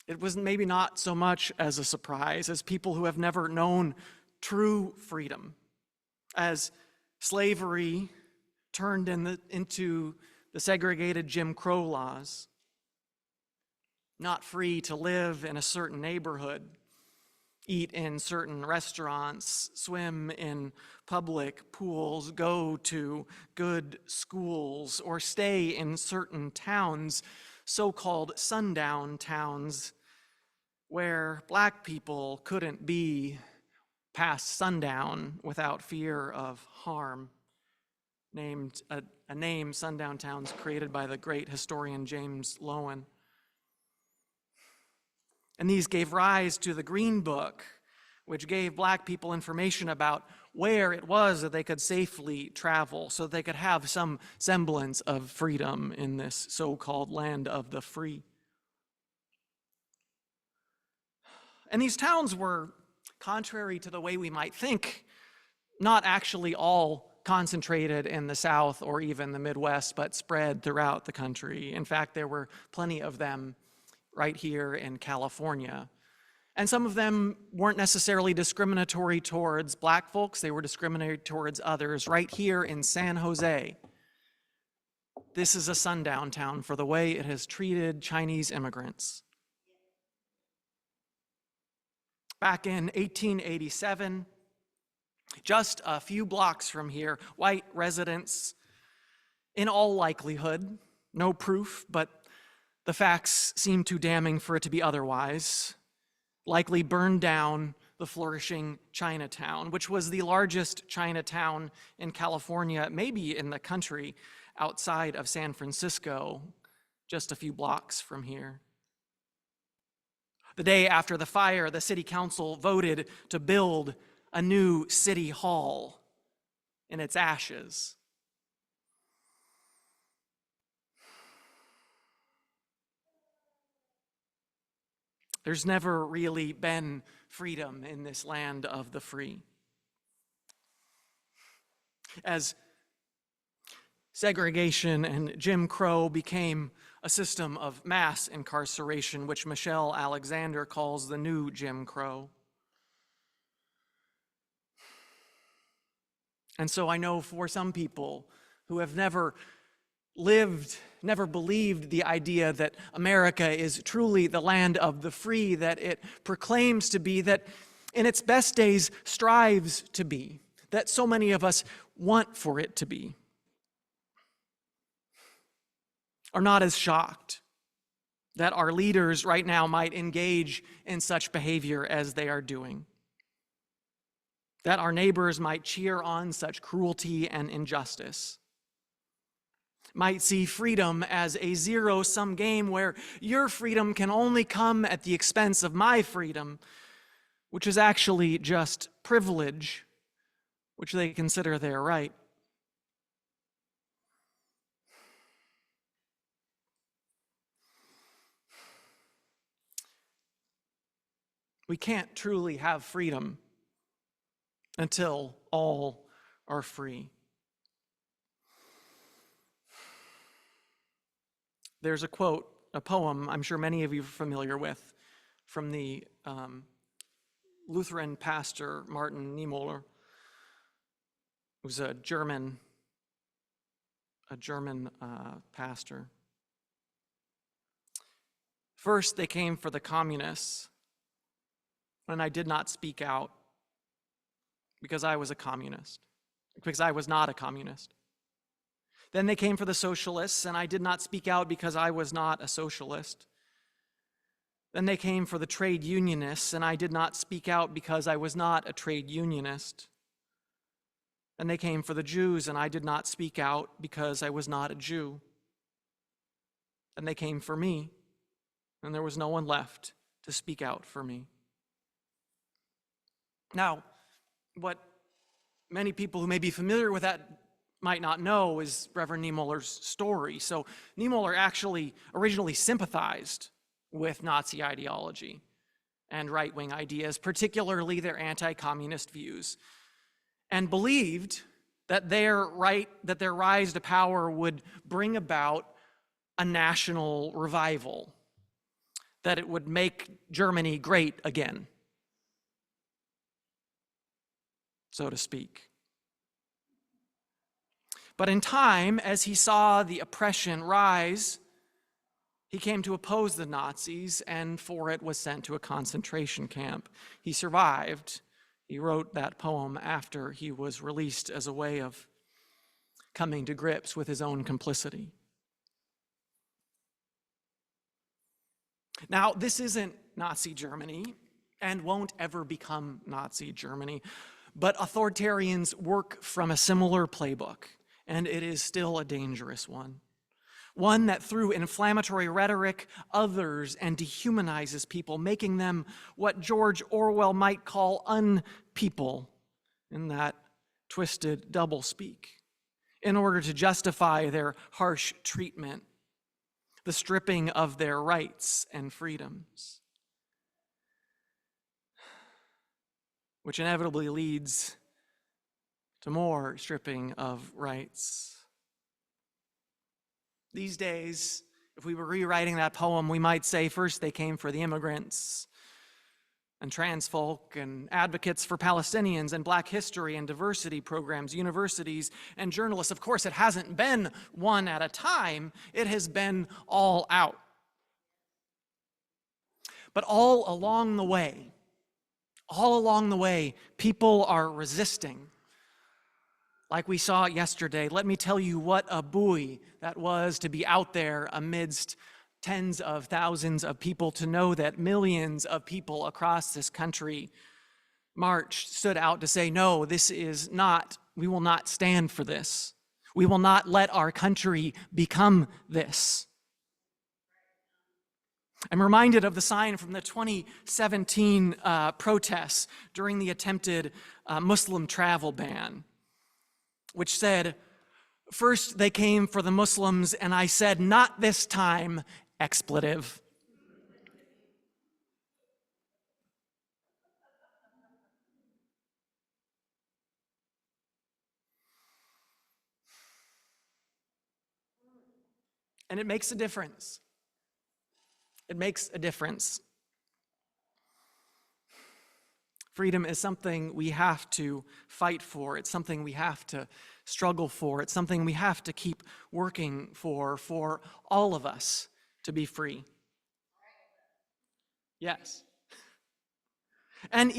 it was maybe not so much as a surprise as people who have never known true freedom, as slavery turned into the segregated Jim Crow laws, not free to live in a certain neighborhood, eat in certain restaurants, swim in public pools, go to good schools, or stay in certain towns, so-called sundown towns, where black people couldn't be past sundown without fear of harm. A name, sundown towns, created by the great historian James Loewen. And these gave rise to the Green Book, which gave black people information about where it was that they could safely travel so they could have some semblance of freedom in this so-called land of the free. And these towns were, contrary to the way we might think, not actually all concentrated in the South or even the Midwest, but spread throughout the country. In fact, there were plenty of them right here in California. And some of them weren't necessarily discriminatory towards black folks, they were discriminatory towards others. Right here in San Jose, this is a sundown town for the way it has treated Chinese immigrants. Back in 1887, just a few blocks from here, white residents, in all likelihood, no proof, but the facts seem too damning for it to be otherwise, likely burned down the flourishing Chinatown, which was the largest Chinatown in California, maybe in the country, outside of San Francisco, just a few blocks from here. The day after the fire, the city council voted to build a new city hall in its ashes. There's never really been freedom in this land of the free. As segregation and Jim Crow became a system of mass incarceration, which Michelle Alexander calls the new Jim Crow. And so I know for some people who have never believed the idea that America is truly the land of the free, that it proclaims to be, that in its best days strives to be, that so many of us want for it to be, are not as shocked that our leaders right now might engage in such behavior as they are doing, that our neighbors might cheer on such cruelty and injustice, might see freedom as a zero-sum game where your freedom can only come at the expense of my freedom, which is actually just privilege, which they consider their right. We can't truly have freedom until all are free. There's a quote, a poem I'm sure many of you are familiar with, from the Lutheran pastor Martin Niemöller, who's a German pastor. First, they came for the communists, and I did not speak out because I was a communist, because I was not a communist. Then they came for the socialists, and I did not speak out because I was not a socialist. Then they came for the trade unionists, and I did not speak out because I was not a trade unionist. Then they came for the Jews, and I did not speak out because I was not a Jew. Then they came for me, and there was no one left to speak out for me. Now, what many people who may be familiar with that might not know is Reverend Niemöller's story. So Niemöller actually originally sympathized with Nazi ideology and right-wing ideas, particularly their anti-communist views, and believed that their rise to power would bring about a national revival, that it would make Germany great again, so to speak. But in time, as he saw the oppression rise, he came to oppose the Nazis, and for it was sent to a concentration camp. He survived. He wrote that poem after he was released as a way of coming to grips with his own complicity. Now, this isn't Nazi Germany and won't ever become Nazi Germany, but authoritarians work from a similar playbook, and it is still a dangerous one. One that through inflammatory rhetoric others and dehumanizes people, making them what George Orwell might call unpeople in that twisted doublespeak, in order to justify their harsh treatment, the stripping of their rights and freedoms, which inevitably leads to more stripping of rights. These days, if we were rewriting that poem, we might say first they came for the immigrants and trans folk and advocates for Palestinians and Black history and diversity programs, universities and journalists. Of course, it hasn't been one at a time. It has been all out. But all along the way, All along the way, people are resisting. Like we saw yesterday, let me tell you what a buoy that was to be out there amidst tens of thousands of people, to know that millions of people across this country stood out to say, no, this is not, we will not stand for this. We will not let our country become this. I'm reminded of the sign from the 2017 protests during the attempted Muslim travel ban, which said, first they came for the Muslims, and I said, not this time, expletive. And it makes a difference. It makes a difference. Freedom is something we have to fight for. It's something we have to struggle for. It's something we have to keep working for all of us to be free. Yes. And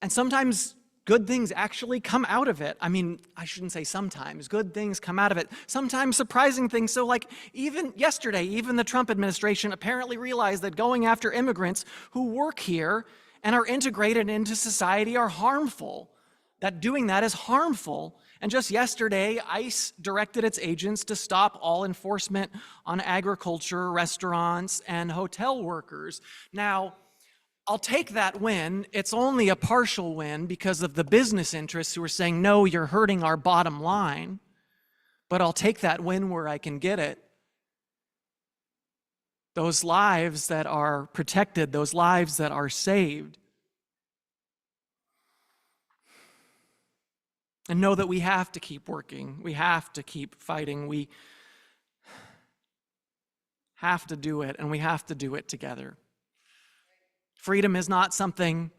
sometimes good things actually come out of it. I mean, I shouldn't say sometimes. Good things come out of it. Sometimes surprising things. So like even yesterday, even the Trump administration apparently realized that going after immigrants who work here and are integrated into society are harmful. That doing that is harmful. And just yesterday, ICE directed its agents to stop all enforcement on agriculture, restaurants, and hotel workers. Now, I'll take that win. It's only a partial win because of the business interests who are saying, no, you're hurting our bottom line. But I'll take that win where I can get it. Those lives that are protected, those lives that are saved. And know that we have to keep working. We have to keep fighting. We have to do it, and we have to do it together. Freedom is not something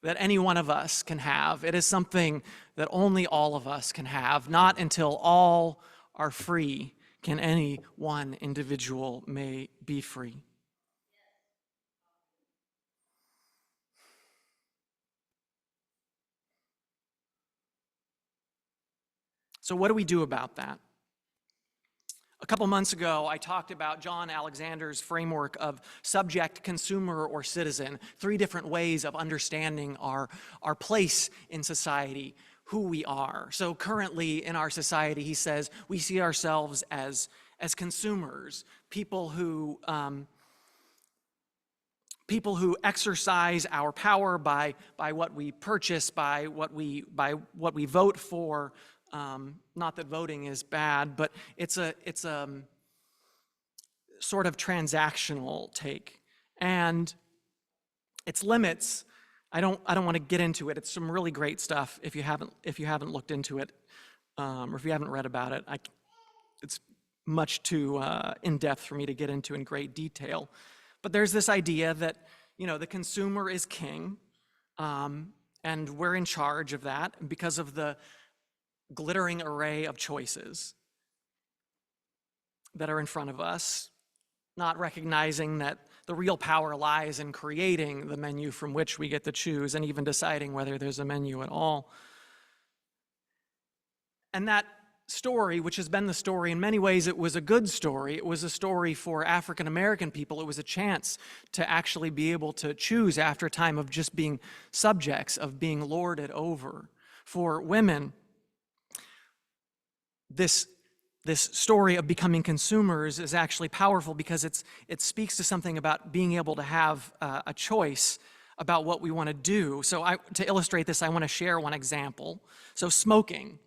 that any one of us can have. It is something that only all of us can have. Not until all are free can any one individual may be free. So what do we do about that? A couple months ago, I talked about John Alexander's framework of subject, consumer, or citizen, 3 different ways of understanding our place in society, who we are. So currently in our society, he says, we see ourselves as consumers, people who exercise our power by what we purchase, by what we vote for. Not that voting is bad, but it's a sort of transactional take, and its limits. I don't want to get into it. It's some really great stuff. If you haven't looked into it, or if you haven't read about it, it's much too in depth for me to get into in great detail. But there's this idea that the consumer is king, and we're in charge of that because of the glittering array of choices that are in front of us, not recognizing that the real power lies in creating the menu from which we get to choose and even deciding whether there's a menu at all. And that story, which has been the story in many ways, it was a good story. It was a story for African American people. It was a chance to actually be able to choose after a time of just being subjects, of being lorded over. For women, this story of becoming consumers is actually powerful because it speaks to something about being able to have a choice about what we want to do. So to illustrate this, I want to share one example. So smoking,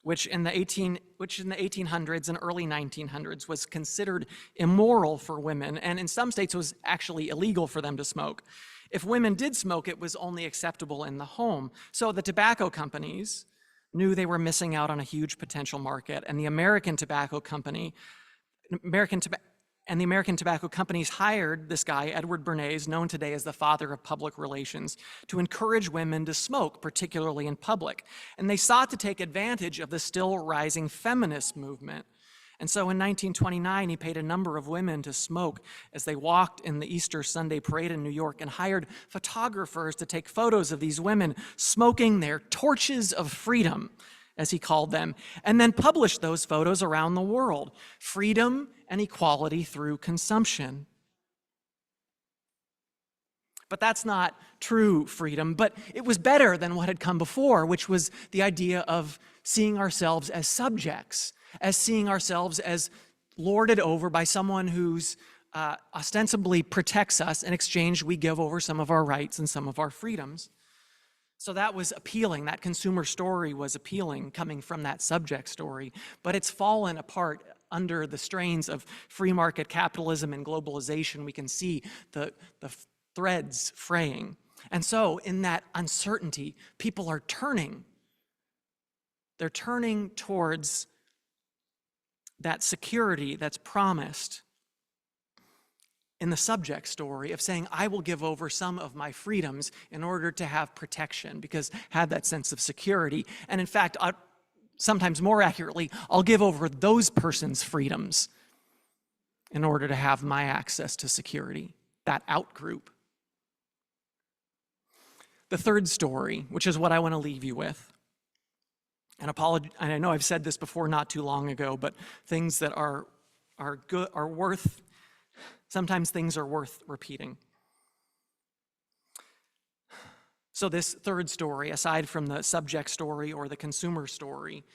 which in the 1800s and early 1900s was considered immoral for women, and in some states was actually illegal for them to smoke. If women did smoke, it was only acceptable in the home. So the tobacco companies knew they were missing out on a huge potential market, and the American Tobacco Companies hired this guy, Edward Bernays, known today as the father of public relations, to encourage women to smoke, particularly in public. And they sought to take advantage of the still rising feminist movement. And so in 1929, he paid a number of women to smoke as they walked in the Easter Sunday parade in New York and hired photographers to take photos of these women smoking their torches of freedom, as he called them, and then published those photos around the world. Freedom and equality through consumption. But that's not true freedom, but it was better than what had come before, which was the idea of seeing ourselves as subjects, as seeing ourselves as lorded over by someone who's ostensibly protects us. In exchange, we give over some of our rights and some of our freedoms. So that was appealing. That consumer story was appealing, coming from that subject story. But it's fallen apart under the strains of free market capitalism and globalization. We can see the threads fraying. And so in that uncertainty, people are turning. They're turning towards that security that's promised in the subject story of saying, I will give over some of my freedoms in order to have protection, because have that sense of security. And in fact, sometimes more accurately, I'll give over those persons' freedoms in order to have my access to security, that out-group. The third story, which is what I want to leave you with, and I know I've said this before not too long ago, but things that are good are worth, sometimes things are worth repeating. So this third story, aside from the subject story or the consumer story,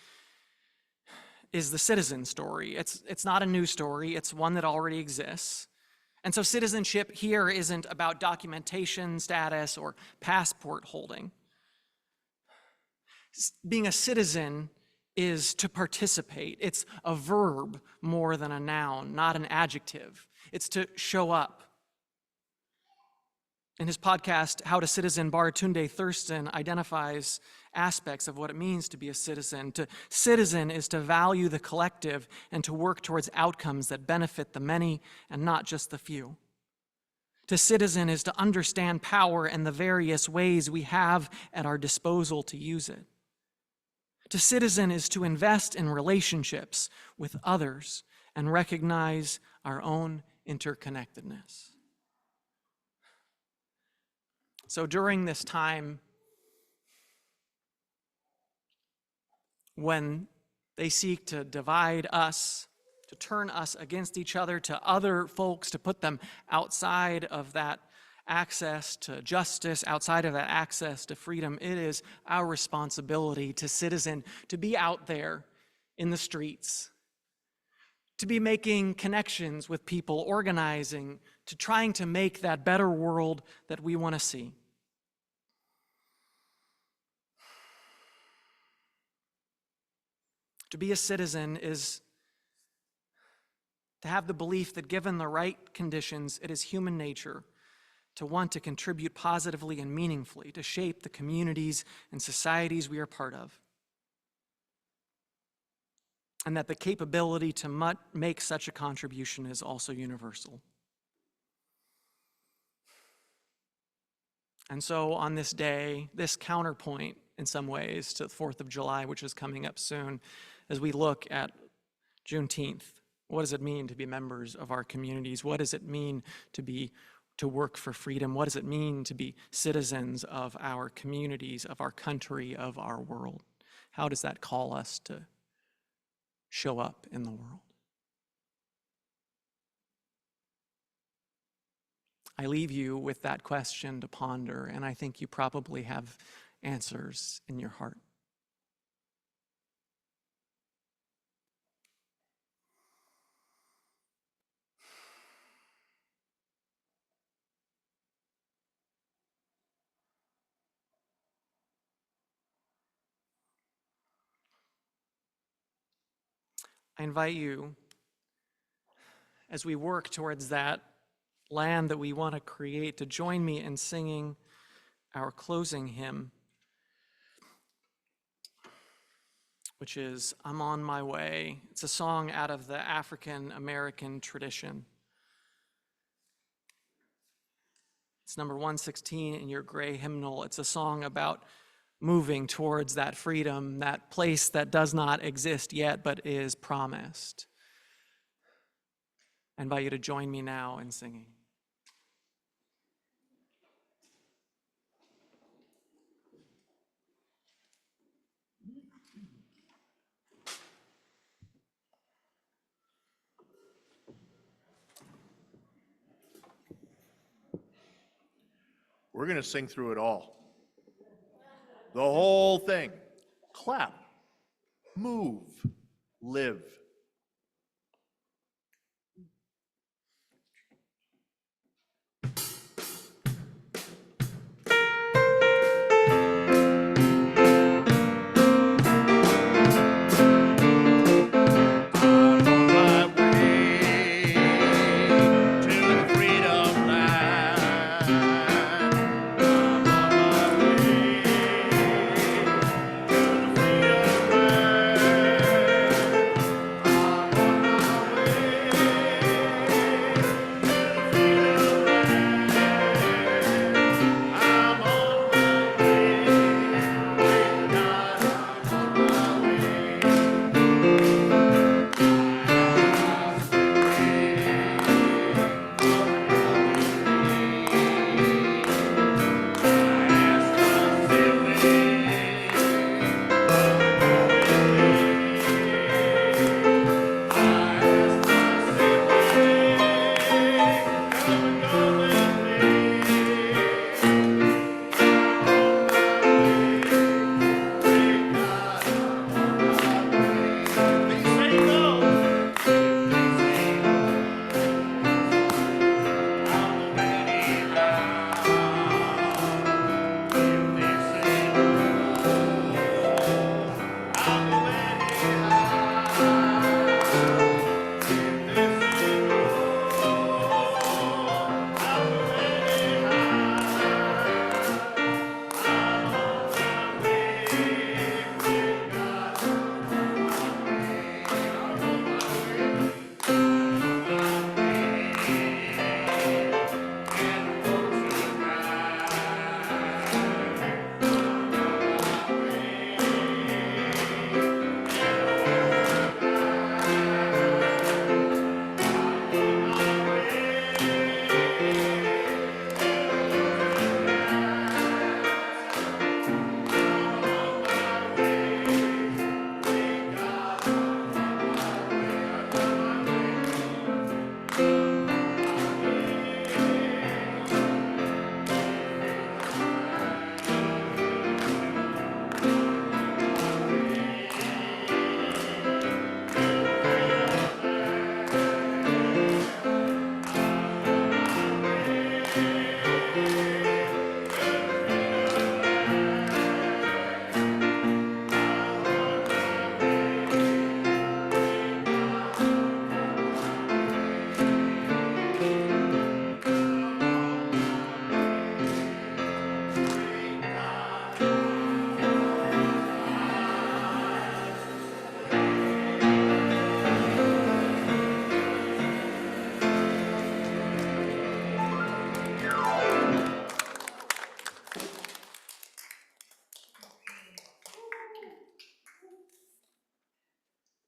is the citizen story. It's not a new story, it's one that already exists. And so citizenship here isn't about documentation status or passport holding. Being a citizen is to participate. It's a verb more than a noun, not an adjective. It's to show up. In his podcast, How to Citizen, Baratunde Thurston identifies aspects of what it means to be a citizen. To citizen is to value the collective and to work towards outcomes that benefit the many and not just the few. To citizen is to understand power and the various ways we have at our disposal to use it. To citizen is to invest in relationships with others and recognize our own interconnectedness. So during this time, when they seek to divide us, to turn us against each other, to other folks, to put them outside of that access to justice, outside of that access to freedom, it is our responsibility to citizen, to be out there in the streets, to be making connections with people, organizing, to trying to make that better world that we want to see. To be a citizen is to have the belief that given the right conditions, it is human nature to want to contribute positively and meaningfully to shape the communities and societies we are part of. And that the capability to make such a contribution is also universal. And so on this day, this counterpoint in some ways to the 4th of July, which is coming up soon, as we look at Juneteenth, what does it mean to be members of our communities? What does it mean to work for freedom? What does it mean to be citizens of our communities, of our country, of our world? How does that call us to show up in the world? I leave you with that question to ponder, and I think you probably have answers in your heart. I invite you, as we work towards that land that we want to create, to join me in singing our closing hymn, which is I'm on My Way. It's a song out of the African American tradition. It's number 116 in your gray hymnal. It's a song about moving towards that freedom, that place that does not exist yet but is promised. I invite you to join me now in singing. We're going to sing through it all. The whole thing. Clap, move, live.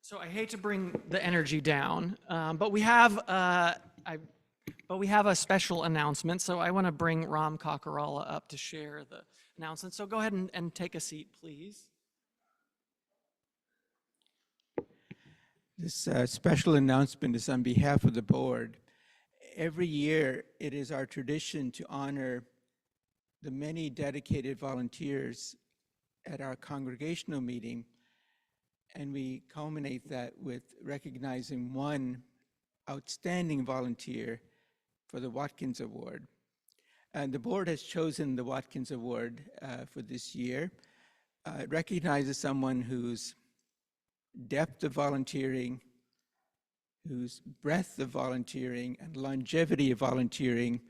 So I hate to bring the energy down, but we have a special announcement. So I want to bring Ram Kakarala up to share the announcement. So go ahead and take a seat, please. This special announcement is on behalf of the board. Every year, it is our tradition to honor the many dedicated volunteers at our congregational meeting, and we culminate that with recognizing one outstanding volunteer for the Watkins Award. And the board has chosen the Watkins Award for this year. It recognizes someone whose depth of volunteering, whose breadth of volunteering and longevity of volunteering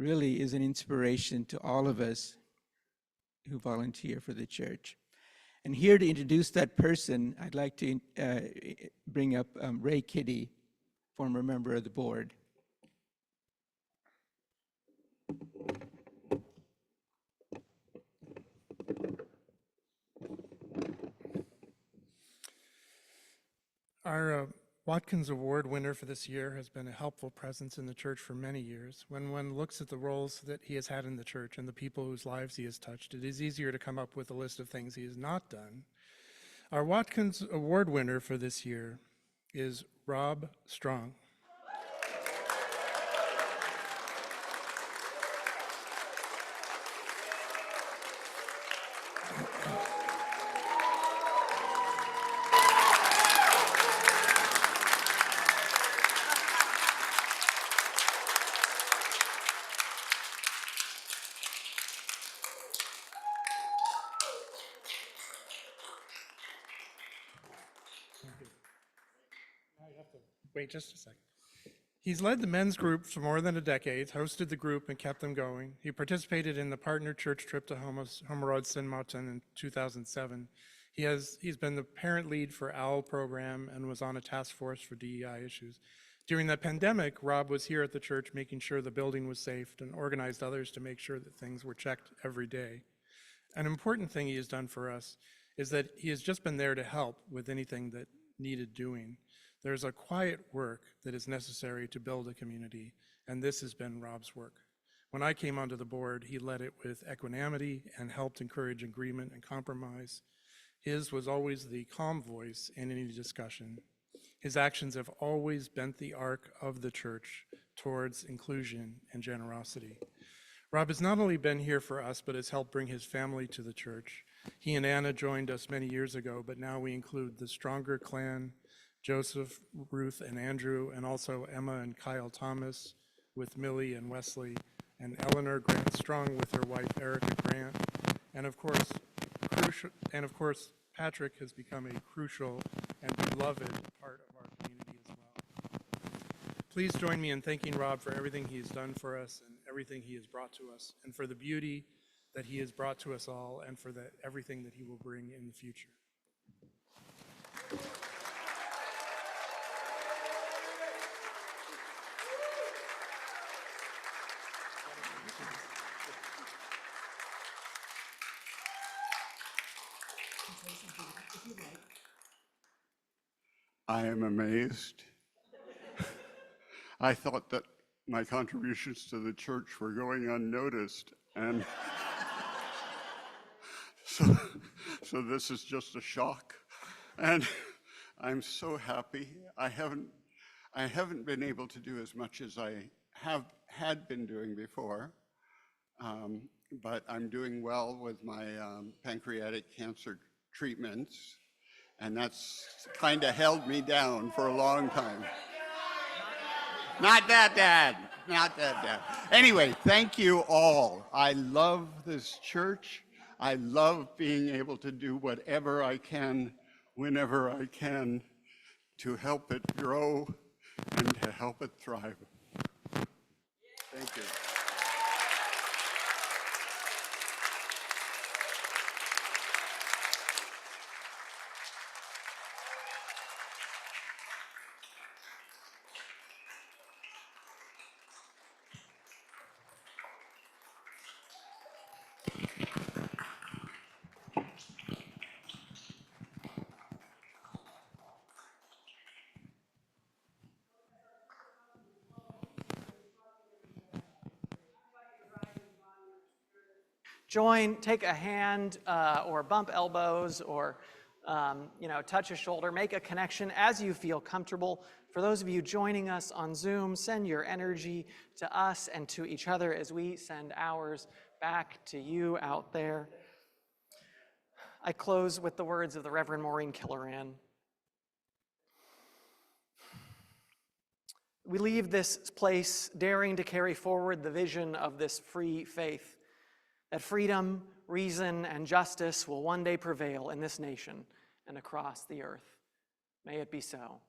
really is an inspiration to all of us who volunteer for the church. And here to introduce that person, I'd like to bring up Ray Kitty, former member of the board. Our Watkins Award winner for this year has been a helpful presence in the church for many years. When one looks at the roles that he has had in the church and the people whose lives he has touched, it is easier to come up with a list of things he has not done. Our Watkins Award winner for this year is Rob Strong. Wait just a second. He's led the men's group for more than a decade, hosted the group and kept them going. He participated in the partner church trip to Homorod Sin Mountain in 2007. He's been the parent lead for OWL program and was on a task force for DEI issues. During the pandemic, Rob was here at the church making sure the building was safe and organized others to make sure that things were checked every day. An important thing he has done for us is that he has just been there to help with anything that needed doing. There's a quiet work that is necessary to build a community, and this has been Rob's work. When I came onto the board, he led it with equanimity and helped encourage agreement and compromise. His was always the calm voice in any discussion. His actions have always bent the arc of the church towards inclusion and generosity. Rob has not only been here for us, but has helped bring his family to the church. He and Anna joined us many years ago, but now we include the Stronger clan, Joseph, Ruth, and Andrew, and also Emma and Kyle Thomas with Millie and Wesley, and Eleanor Grant Strong with her wife Erica Grant, and of course, Patrick has become a crucial and beloved part of our community as well. Please join me in thanking Rob for everything he has done for us and everything he has brought to us, and for the beauty that he has brought to us all, and for everything that he will bring in the future. I am amazed. I thought that my contributions to the church were going unnoticed, and so this is just a shock. And I'm so happy. I haven't been able to do as much as I had been doing before, but I'm doing well with my pancreatic cancer treatments. And that's kind of held me down for a long time. Not that, Dad. Not that, Dad. Anyway, thank you all. I love this church. I love being able to do whatever I can, whenever I can, to help it grow and to help it thrive. Thank you. Join, take a hand or bump elbows or touch a shoulder, make a connection as you feel comfortable. For those of you joining us on Zoom, send your energy to us and to each other as we send ours back to you out there. I close with the words of the Reverend Maureen Killoran. We leave this place daring to carry forward the vision of this free faith, that freedom, reason, and justice will one day prevail in this nation and across the earth. May it be so.